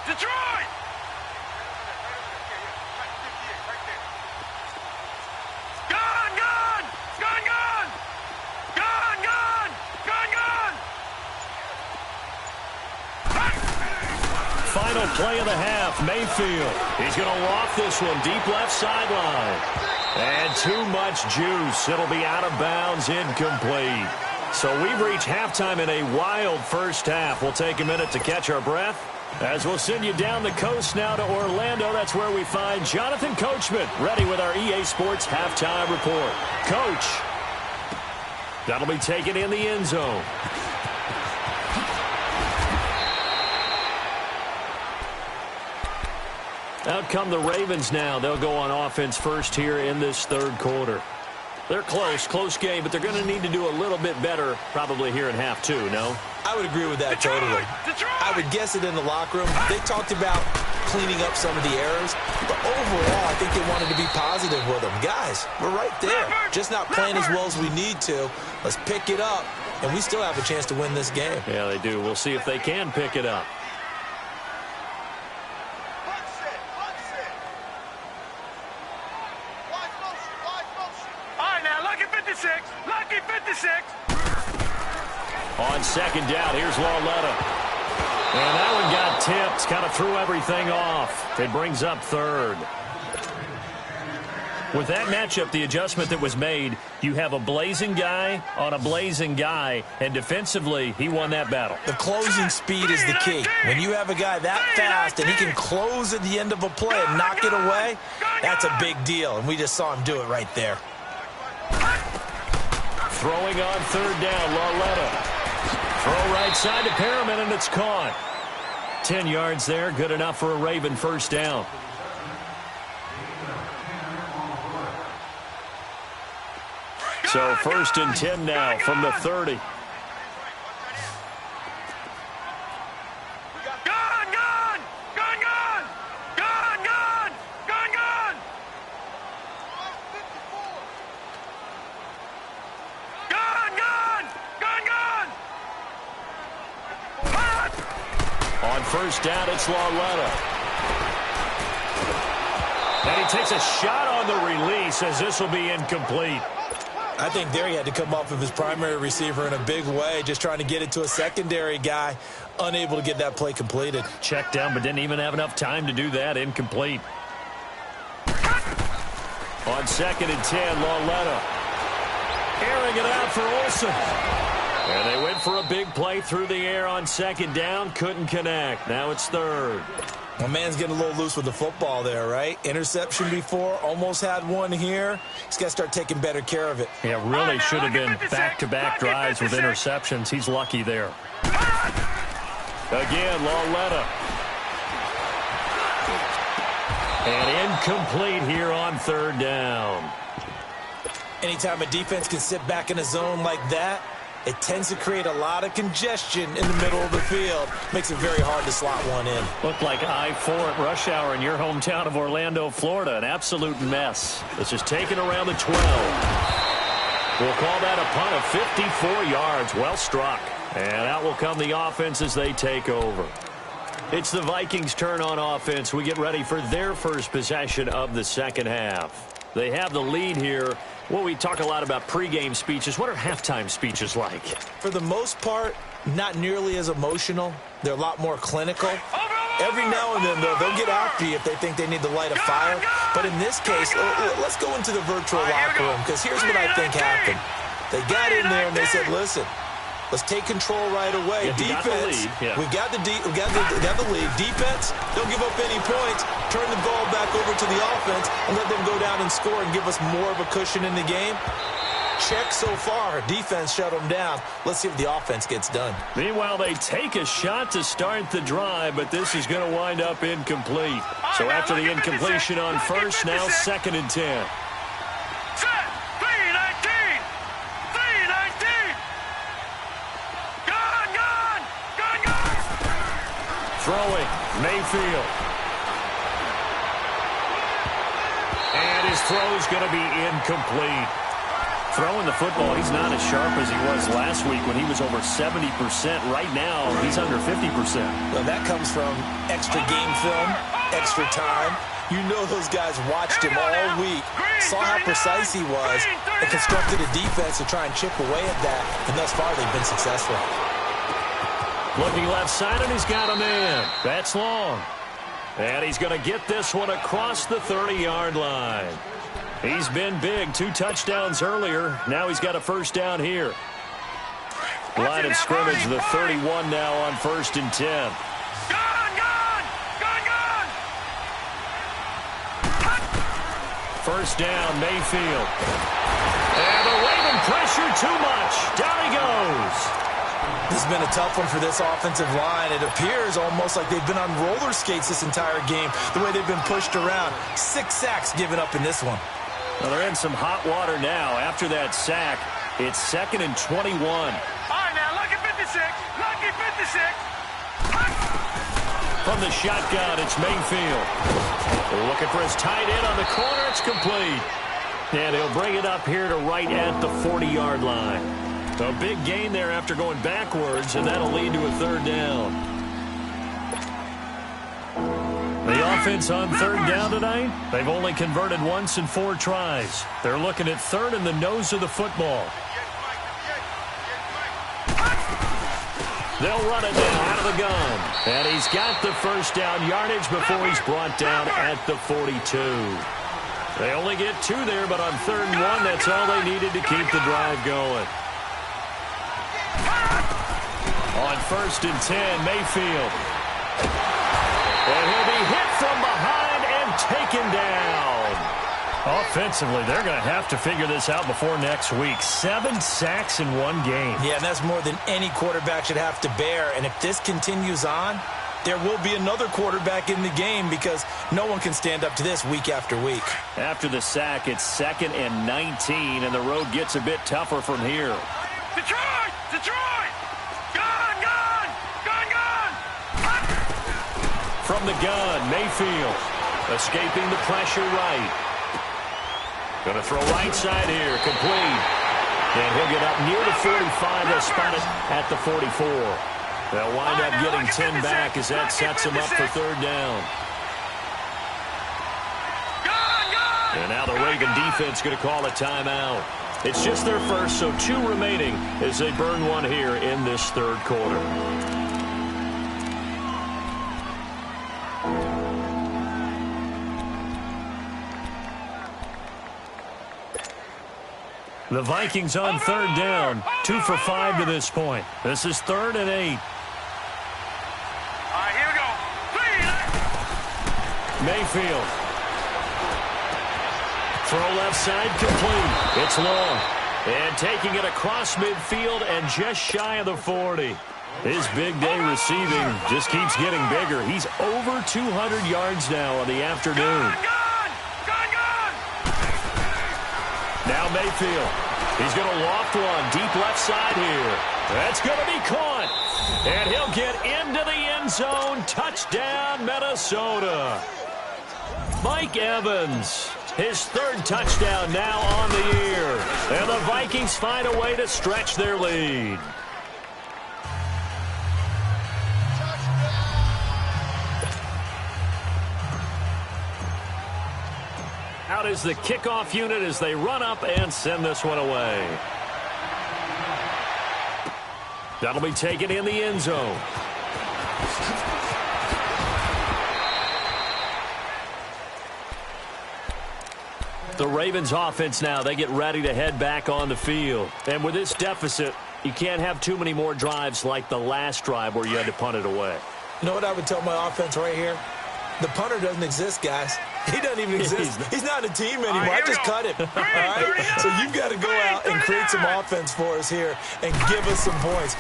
Detroit! Final play of the half, Mayfield. He's going to loft this one deep left sideline. And too much juice. It'll be out of bounds, incomplete. So we've reached halftime in a wild first half. We'll take a minute to catch our breath, as we'll send you down the coast now to Orlando. That's where we find Jonathan Coachman, ready with our EA Sports halftime report. Coach, that'll be taken in the end zone. Out come the Ravens now. They'll go on offense first here in this third quarter. They're close game, but they're going to need to do a little bit better probably here in half two, no? I would agree with that totally. I would guess it in the locker room. They talked about cleaning up some of the errors, but overall, I think they wanted to be positive with them. Guys, we're right there. Just not playing as well as we need to. Let's pick it up, and we still have a chance to win this game. Yeah, they do. We'll see if they can pick it up. Lucky 56. On second down, here's Lauletta. And that one got tipped, kind of threw everything off. It brings up third. With that matchup, the adjustment that was made, you have a blazing guy on a blazing guy, and defensively, he won that battle. The closing speed is the key. When you have a guy that fast and he can close at the end of a play and knock it away, that's a big deal, and we just saw him do it right there. Throwing on third down, Lauletta. Throw right side to Perriman, and it's caught. 10 yards there, good enough for a Raven first down. So 1st and 10 now from the 30. On 1st down, it's Lauletta. And he takes a shot on the release as this will be incomplete. I think there he had to come off of his primary receiver in a big way, just trying to get it to a secondary guy, unable to get that play completed. Checked down, but didn't even have enough time to do that. Incomplete. On 2nd and 10, Lauletta. Airing it out for Olsen. And they went for a big play through the air on 2nd down. Couldn't connect. Now it's 3rd. My man's getting a little loose with the football there, right? Interception before, almost had one here. He's got to start taking better care of it. Yeah, really should have been back-to-back drives with interceptions. He's lucky there. Again, Lauletta. And incomplete here on 3rd down. Anytime a defense can sit back in a zone like that, it tends to create a lot of congestion in the middle of the field. Makes it very hard to slot one in. Looked like I-4 at rush hour in your hometown of Orlando, Florida. An absolute mess. This is taken around the 12. We'll call that a punt of 54 yards. Well struck. And out will come the offense as they take over. It's the Vikings' turn on offense. We get ready for their first possession of the second half. They have the lead here. Well, we talk a lot about pregame speeches. What are halftime speeches like? For the most part, not nearly as emotional. They're a lot more clinical. Every now and then, though, they'll get after you if they think they need to light a fire. But in this case, let's go into the virtual locker room, because here's what I think happened. They got in there and they said, listen, let's take control right away. Yeah, defense, we got the lead. Defense, don't give up any points. Turn the ball back over to the offense and let them go down and score and give us more of a cushion in the game. Check so far. Defense shut them down. Let's see if the offense gets done. Meanwhile, they take a shot to start the drive, but this is going to wind up incomplete. So after the incompletion on 1st, now 2nd and 10. Throwing, Mayfield. And his throw's going to be incomplete. Throwing the football, he's not as sharp as he was last week when he was over 70%. Right now, he's under 50%. Well, that comes from extra game film, extra time. You know those guys watched him all week, saw how precise he was, and constructed a defense to try and chip away at that. And thus far, they've been successful. Looking left side, and he's got a man. That's long. And he's going to get this one across the 30-yard line. He's been big. 2 touchdowns earlier. Now he's got a 1st down here. Line of scrimmage, the 31 now on 1st and 10. First down, Mayfield. And they're waving pressure too much. Down he goes. This has been a tough one for this offensive line. It appears almost like they've been on roller skates this entire game, the way they've been pushed around. 6 sacks given up in this one. Well, they're in some hot water now. After that sack, it's 2nd and 21. All right, now, lucky 56. Lucky 56. From the shotgun, it's Mayfield. They're looking for his tight end on the corner. It's complete. And he'll bring it up here to right at the 40-yard line. A big gain there after going backwards, and that'll lead to a 3rd down. The offense on 3rd down tonight, they've only converted once in 4 tries. They're looking at 3rd in the nose of the football. They'll run it now out of the gun. And he's got the 1st down yardage before he's brought down at the 42. They only get 2 there, but on 3rd and 1, that's all they needed to keep the drive going. On 1st and 10, Mayfield. And he'll be hit from behind and taken down. Offensively, they're going to have to figure this out before next week. 7 sacks in 1 game. Yeah, and that's more than any quarterback should have to bear. And if this continues on, there will be another quarterback in the game because no one can stand up to this week after week. After the sack, it's 2nd and 19, and the road gets a bit tougher from here. Detroit! Detroit! Gun! Gun! Gun! Gun! From the gun, Mayfield escaping the pressure right. Going to throw right side here, complete. And he'll get up near the 45. They'll spot it at the 44. They'll wind up getting 10 back as that sets them up for 3rd down. And now the Raven defense going to call a timeout. It's just their first, so 2 remaining as they burn one here in this 3rd quarter. The Vikings on 3rd down, 2 for 5 to this point. This is 3rd and 8. All right, here we go. Mayfield. Throw left side, complete. It's long. And taking it across midfield and just shy of the 40. His big day receiving just keeps getting bigger. He's over 200 yards now on the afternoon. Now Mayfield. He's going to loft one deep left side here. That's going to be caught. And he'll get into the end zone. Touchdown, Minnesota. Mike Evans, his 3rd touchdown now on the year. And the Vikings find a way to stretch their lead. Out is the kickoff unit as they run up and send this one away. That'll be taken in the end zone. The Ravens offense now, they get ready to head back on the field. And with this deficit, you can't have too many more drives like the last drive where you had to punt it away. You know what I would tell my offense right here? The punter doesn't exist, guys. He doesn't even exist. He's not a team anymore. I just cut him. All right? So you've got to go out and create some offense for us here and give us some points.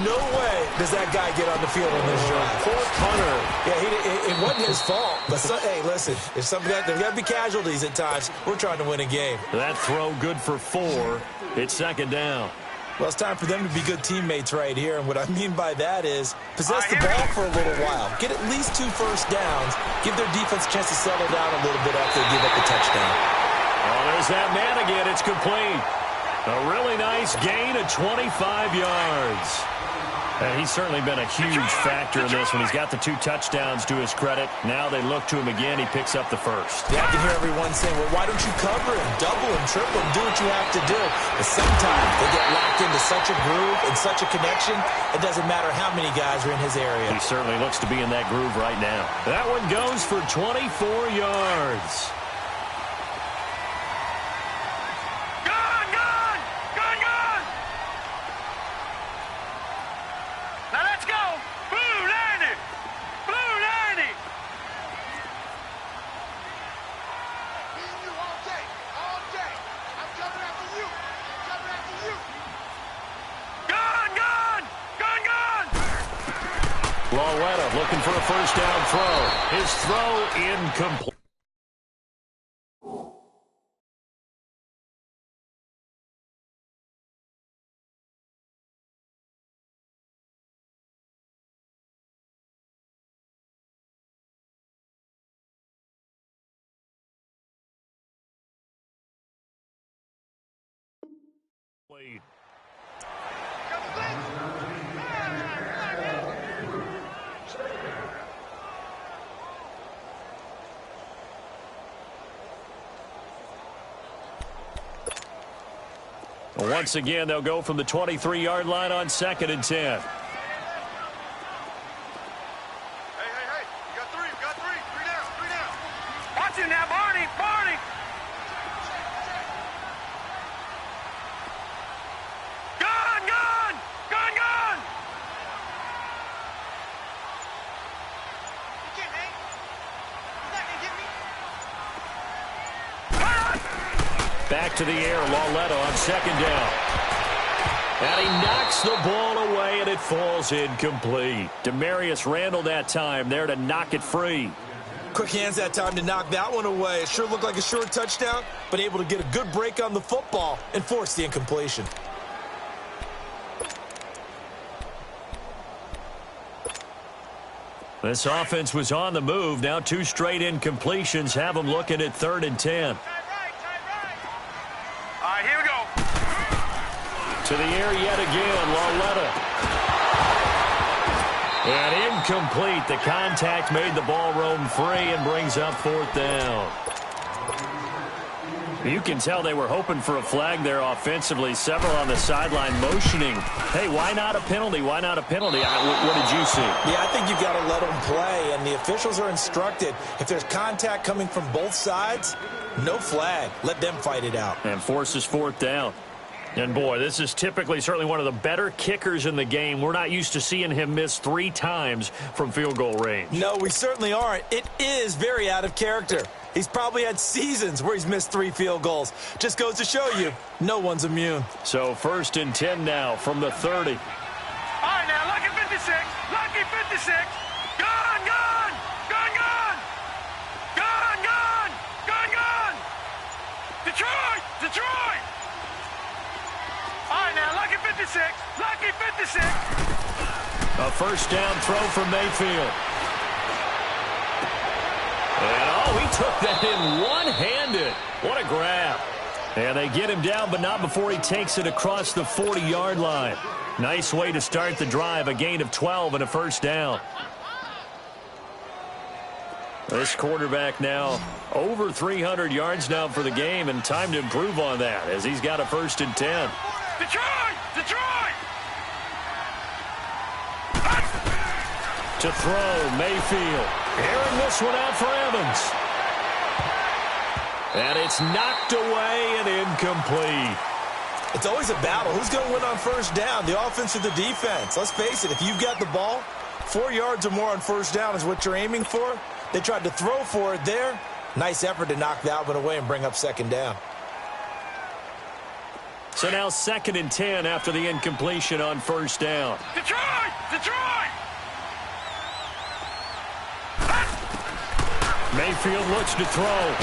No way does that guy get on the field on this drive. Poor punter. Yeah, it wasn't his fault. But, hey, listen, if there's got to be casualties at times. We're trying to win a game. That throw good for 4. It's 2nd down. Well, it's time for them to be good teammates right here. And what I mean by that is possess the ball for a little while. Get at least 2 first downs. Give their defense a chance to settle down a little bit after they give up the touchdown. Oh, there's that man again. It's complete. A really nice gain of 25 yards. And he's certainly been a huge factor in this one. He's got the 2 touchdowns to his credit. Now they look to him again. He picks up the 1st. Yeah, I can hear everyone saying, well, why don't you cover him, double him, triple him, do what you have to do. But sometimes they get locked into such a groove and such a connection, it doesn't matter how many guys are in his area. He certainly looks to be in that groove right now. That one goes for 24 yards. Looking for a first down throw. His throw incomplete. Once again, they'll go from the 23-yard line on 2nd and 10. Hey, you got 3, you got 3. 3 down, 3 down. Watch it now, Barney, Barney. Gun, gun, gun, gun. You can't hang. You're not gonna get me. Back to the air, Lauletta on 2nd down. And he knocks the ball away, and it falls incomplete. Demarius Randall that time there to knock it free. Quick hands that time to knock that one away. It sure looked like a short touchdown, but able to get a good break on the football and force the incompletion. This offense was on the move. Now 2 straight incompletions have them looking at 3rd and 10. All right, here we go. To the air yet again, Lauletta. And incomplete. The contact made the ball roam free and brings up 4th down. You can tell they were hoping for a flag there offensively. Several on the sideline motioning. Hey, why not a penalty? Why not a penalty? What did you see? Yeah, I think you've got to let them play, and the officials are instructed. If there's contact coming from both sides, no flag. Let them fight it out. And forces 4th down. And, boy, this is typically certainly one of the better kickers in the game. We're not used to seeing him miss 3 times from field goal range. No, we certainly aren't. It is very out of character. He's probably had seasons where he's missed 3 field goals. Just goes to show you, no one's immune. So 1st and 10 now from the 30. All right, now, lucky 56. Lucky 56. Gone, gone. Gone, gone. Gone, gone. Gone, gone. Detroit. Detroit. All right, now, lucky 56. Lucky 56. A 1st down throw from Mayfield. And, he took that in one-handed. What a grab. And they get him down, but not before he takes it across the 40-yard line. Nice way to start the drive, a gain of 12 and a 1st down. This quarterback now over 300 yards now for the game, and time to improve on that as he's got a 1st and 10. Detroit! Detroit! To throw, Mayfield. Airing this one out for Evans. And it's knocked away and incomplete. It's always a battle. Who's going to win on 1st down, the offense or the defense? Let's face it, if you've got the ball, 4 yards or more on 1st down is what you're aiming for. They tried to throw for it there. Nice effort to knock that one away and bring up 2nd down. So now 2nd and 10 after the incompletion on 1st down. Detroit! Detroit! Mayfield looks to throw.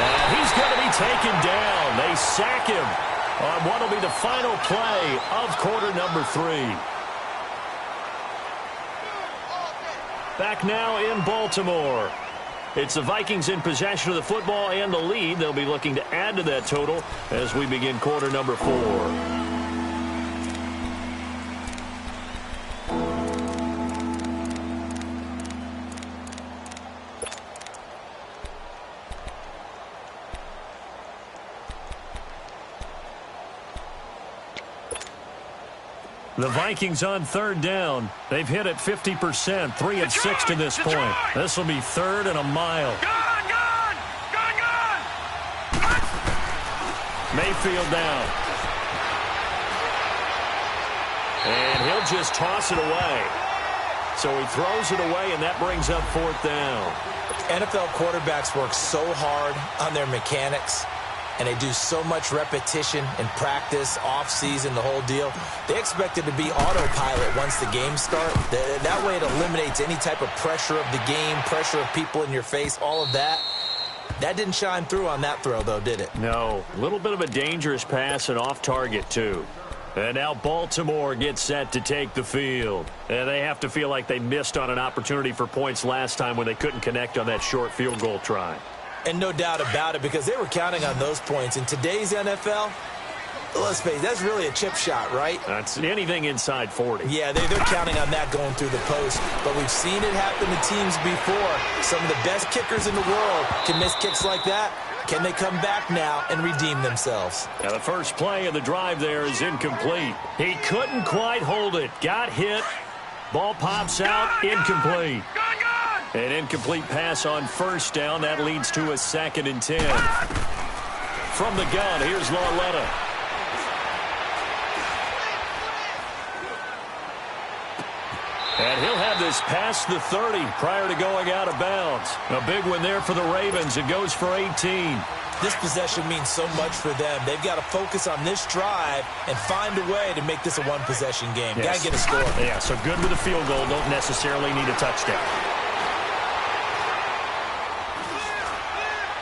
And he's going to be taken down. They sack him on what will be the final play of quarter number 3. Back now in Baltimore. It's the Vikings in possession of the football and the lead. They'll be looking to add to that total as we begin quarter number 4. The Vikings on 3rd down. They've hit it 50%, 3 of 6 to this point. This will be 3rd and a mile. Gone, gone, gone, gone. Mayfield down. And he'll just toss it away. So he throws it away, and that brings up 4th down. NFL quarterbacks work so hard on their mechanics, and they do so much repetition and practice, off-season, the whole deal. They expect it to be autopilot once the games start. That way it eliminates any type of pressure of the game, pressure of people in your face, all of that. That didn't shine through on that throw, though, did it? No. A little bit of a dangerous pass and off target, too. And now Baltimore gets set to take the field. And they have to feel like they missed on an opportunity for points last time when they couldn't connect on that short field goal try. And no doubt about it, because they were counting on those points. In today's NFL, let's face it, that's really a chip shot, right? That's anything inside 40. Yeah, they're counting on that going through the post. But we've seen it happen to teams before. Some of the best kickers in the world can miss kicks like that. Can they come back now and redeem themselves? Now the first play of the drive there is incomplete. He couldn't quite hold it. Got hit. Ball pops out. Incomplete. An incomplete pass on 1st down. That leads to a 2nd and 10. From the gun, here's Lauletta. And he'll have this past the 30 prior to going out of bounds. A big one there for the Ravens. It goes for 18. This possession means so much for them. They've got to focus on this drive and find a way to make this a one-possession game. Yes. Got to get a score. Yeah, so good with a field goal. Don't necessarily need a touchdown.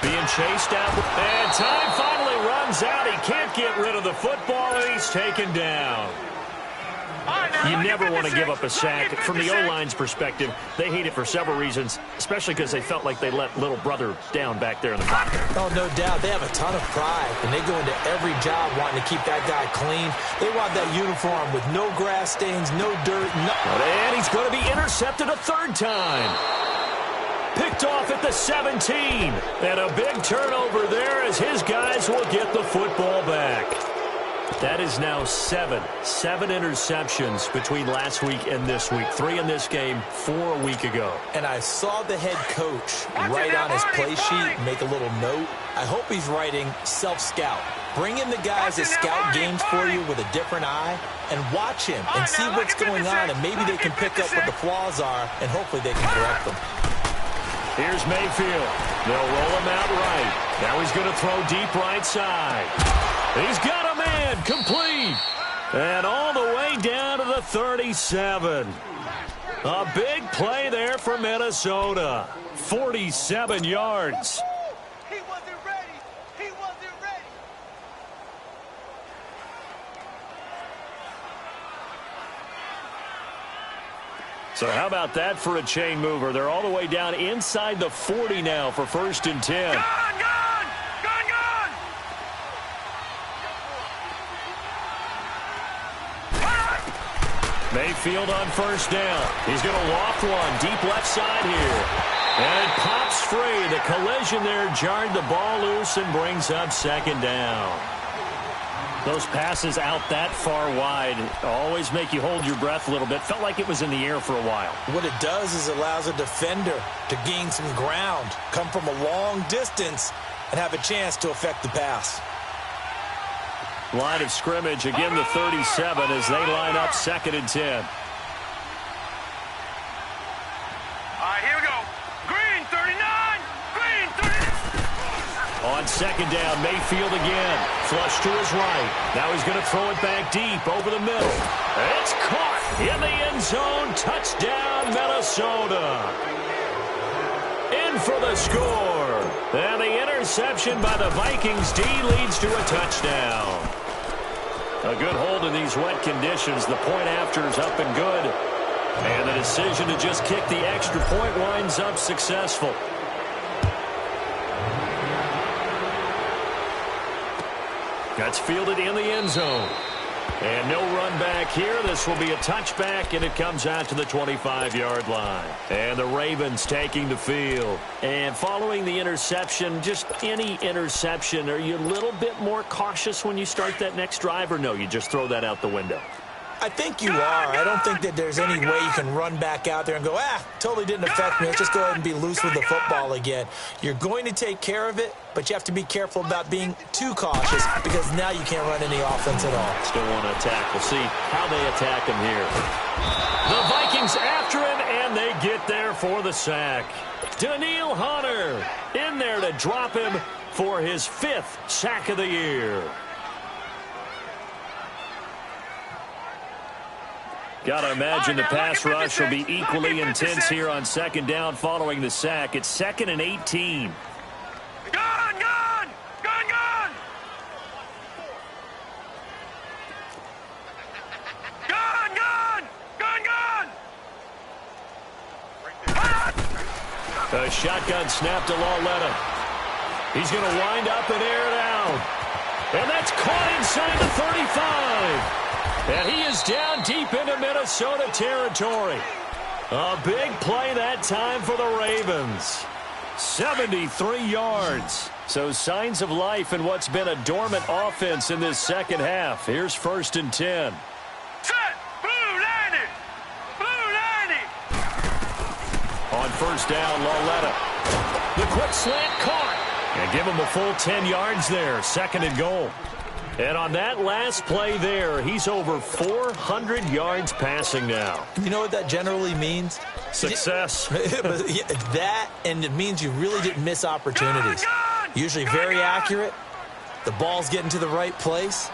Being chased out. And time finally runs out. He can't get rid of the football, and he's taken down. You never want to give up a sack. From the O-line's perspective, they hate it for several reasons, especially because they felt like they let little brother down back there in the pocket. Oh, no doubt. They have a ton of pride, and they go into every job wanting to keep that guy clean. They want that uniform with no grass stains, no dirt. And he's going to be intercepted a third time. Picked off at the 17. And a big turnover there as his guys will get the football back. That is now seven interceptions between last week and this week. 3 in this game, 4 a week ago. And I saw the head coach write on his play sheet, make a little note. I hope he's writing self-scout. Bring in the guys that scout games for you with a different eye and watch him and see what's going on, and maybe they can pick up what the flaws are, and hopefully they can correct them. Here's Mayfield. They'll roll him out right. Now he's going to throw deep right side. He's got a man, complete. And all the way down to the 37. A big play there for Minnesota. 47 yards. He wasn't ready. He wasn't ready. So how about that for a chain mover? They're all the way down inside the 40 now for 1st and 10. Gone! Mayfield on 1st down. He's going to loft one deep left side here. And it pops free. The collision there jarred the ball loose and brings up 2nd down. Those passes out that far wide always make you hold your breath a little bit. Felt like it was in the air for a while. What it does is it allows a defender to gain some ground, come from a long distance, and have a chance to affect the pass. Line of scrimmage, again the 37 as they line up 2nd and 10. All right, here we go. Green 39. Green 39. On 2nd down, Mayfield again. Flush to his right. Now he's going to throw it back deep over the middle. It's caught in the end zone. Touchdown, Minnesota. In for the score. And the interception by the Vikings D leads to a touchdown. A good hold in these wet conditions. The point after is up and good. And the decision to just kick the extra point winds up successful. That's fielded in the end zone. And no run back here. This will be a touchback, and it comes out to the 25-yard line. And the Ravens taking the field. And following the interception, just any interception, are you a little bit more cautious when you start that next drive, or no, you just throw that out the window? I think you are. I don't think that there's any way you can run back out there and go, totally didn't affect me. Let's just go ahead and be loose with the football again. You're going to take care of it, but you have to be careful about being too cautious because now you can't run any offense at all. Still want to attack. We'll see how they attack him here. The Vikings after him, and they get there for the sack. Daniil Hunter in there to drop him for his 5th sack of the year. Got to imagine the pass rush will be equally intense here on 2nd down following the sack. It's 2nd and 18. Gone! Gone! Gone! Gone! Gone! Gone! Gone! Gone! A shotgun snap to Lauletta. He's going to wind up and air it out. And that's caught inside the 35. And he is down deep into Minnesota territory. A big play that time for the Ravens. 73 yards. So signs of life in what's been a dormant offense in this second half. Here's 1st and 10. Set! Blue 90! Blue 90! On 1st down, Lauletta. The quick slant caught. And give him a full 10 yards there. 2nd and goal. And on that last play there, he's over 400 yards passing now. You know what that generally means? Success. That, and it means you really didn't miss opportunities. Usually very accurate. The ball's getting to the right place.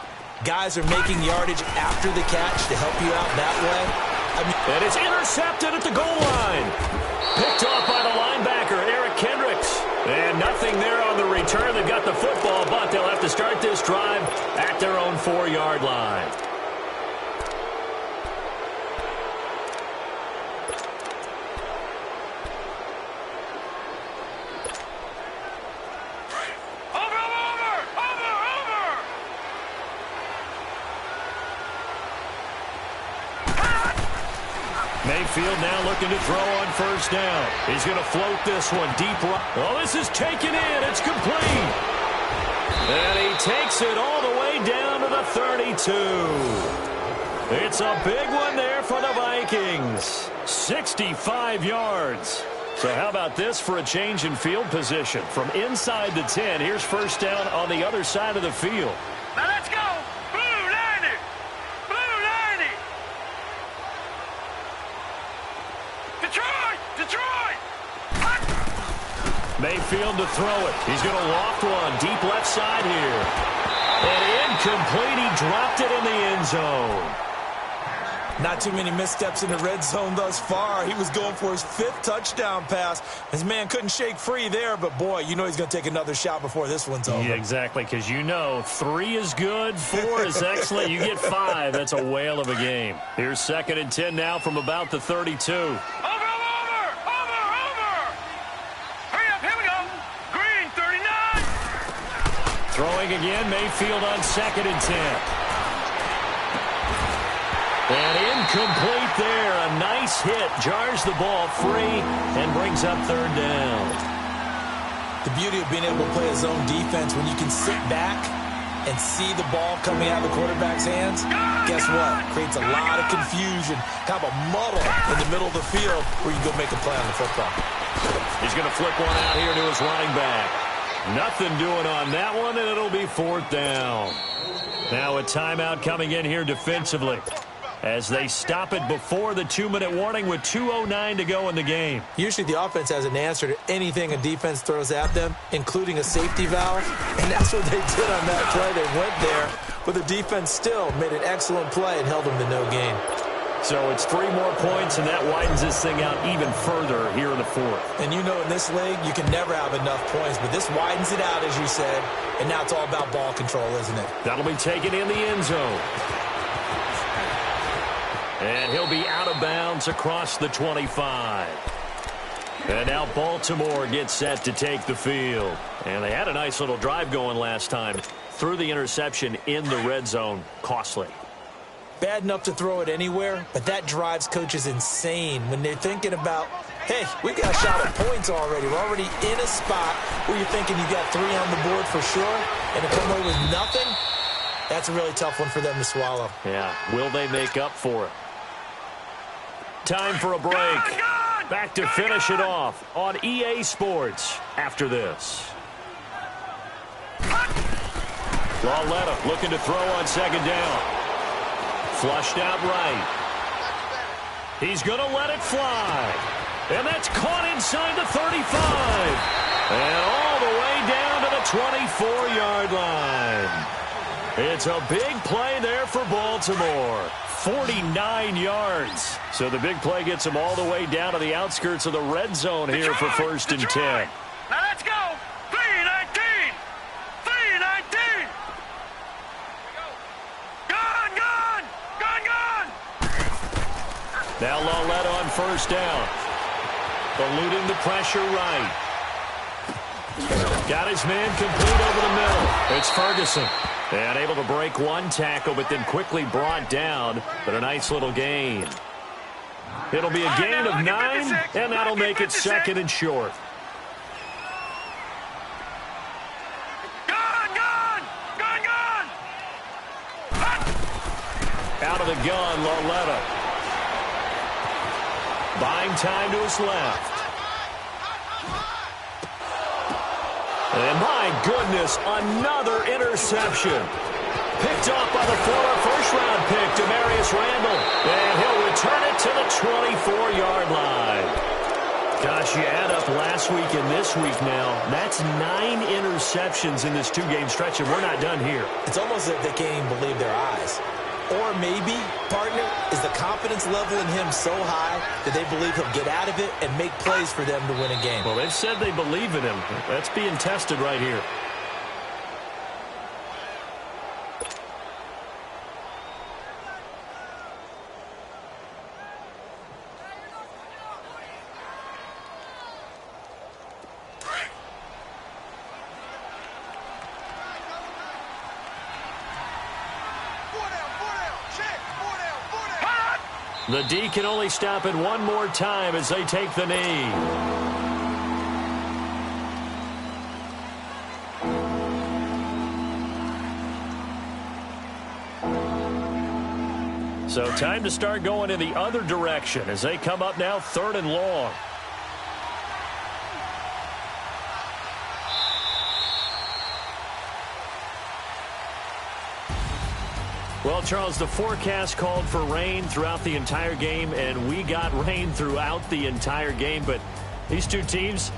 Guys are making yardage after the catch to help you out that way. And it's intercepted at the goal line. Picked off by the linebacker, Eric Kendricks. And nothing there on the return. They've got the football, but they'll have to start this drive at their own 4-yard line. Mayfield now looking to throw on first down. He's going to float this one deep right. Oh, this is taken in. It's complete. And he takes it all the way down to the 32. It's a big one there for the Vikings. 65 yards. So how about this for a change in field position? From inside the 10, here's first down on the other side of the field. Now let's go. Blue 90. Blue 90. Detroit! Detroit! Mayfield to throw it. He's going to loft one deep left side here. And incomplete. He dropped it in the end zone. Not too many missteps in the red zone thus far. He was going for his 5th touchdown pass. His man couldn't shake free there, but boy, you know he's going to take another shot before this one's over. Yeah, exactly, because you know 3 is good, 4 is excellent. You get 5, that's a whale of a game. Here's 2nd and 10 now from about the 32. Over! Hurry up, here we go. Green 39. Throwing again, Mayfield on 2nd and 10. And incomplete there. A nice hit. Jars the ball free and brings up 3rd down. The beauty of being able to play a zone defense when you can sit back and see the ball coming out of the quarterback's hands, guess what? Creates a lot of confusion, kind of a muddle in the middle of the field where you go make a play on the football. He's going to flick one out here to his running back. Nothing doing on that one, and it'll be 4th down. Now a timeout coming in here defensively, as they stop it before the 2-minute warning with 2:09 to go in the game. Usually the offense has an answer to anything a defense throws at them, including a safety valve, and that's what they did on that play. They went there, but the defense still made an excellent play and held them to no gain. So it's 3 more points, and that widens this thing out even further here in the 4th. And you know in this league, you can never have enough points, but this widens it out, as you said, and now it's all about ball control, isn't it? That'll be taken in the end zone. And he'll be out of bounds across the 25. And now Baltimore gets set to take the field. And they had a nice little drive going last time. Threw the interception in the red zone. Costly. Bad enough to throw it anywhere, but that drives coaches insane when they're thinking about, hey, we got a shot at points already. We're already in a spot where you're thinking you got 3 on the board for sure, and to come away with nothing, that's a really tough one for them to swallow. Yeah, will they make up for it? Time for a break. Back to finish it off on EA Sports after this. Lauletta looking to throw on 2nd down. Flushed out right. He's going to let it fly. And that's caught inside the 35. And all the way down to the 24-yard line. It's a big play there for Baltimore. 49 yards. So the big play gets them all the way down to the outskirts of the red zone here for 1st and 10. Now let's go. 3-19. 3-19. Gone. Now Lauletta on 1st down. Eluding the pressure right. Got his man complete over the middle. It's Ferguson. And able to break 1 tackle, but then quickly brought down. But a nice little gain. It'll be a gain of 9, and that'll make it 2nd and short. Gone. Out of the gun, Lauletta. Buying time to his left. And my goodness, another interception. Picked off by the former first-round pick, Demarius Randall. And he'll return it to the 24-yard line. Gosh, you add up last week and this week now. That's 9 interceptions in this 2-game stretch, and we're not done here. It's almost as if they can't even believe their eyes. Or maybe, partner, is the confidence level in him so high that they believe he'll get out of it and make plays for them to win a game. Well, they've said they believe in him. That's being tested right here. The D can only stop it one more time as they take the knee. So time to start going in the other direction as they come up now 3rd and long. Well, Charles, the forecast called for rain throughout the entire game, and we got rain throughout the entire game. But these two teams,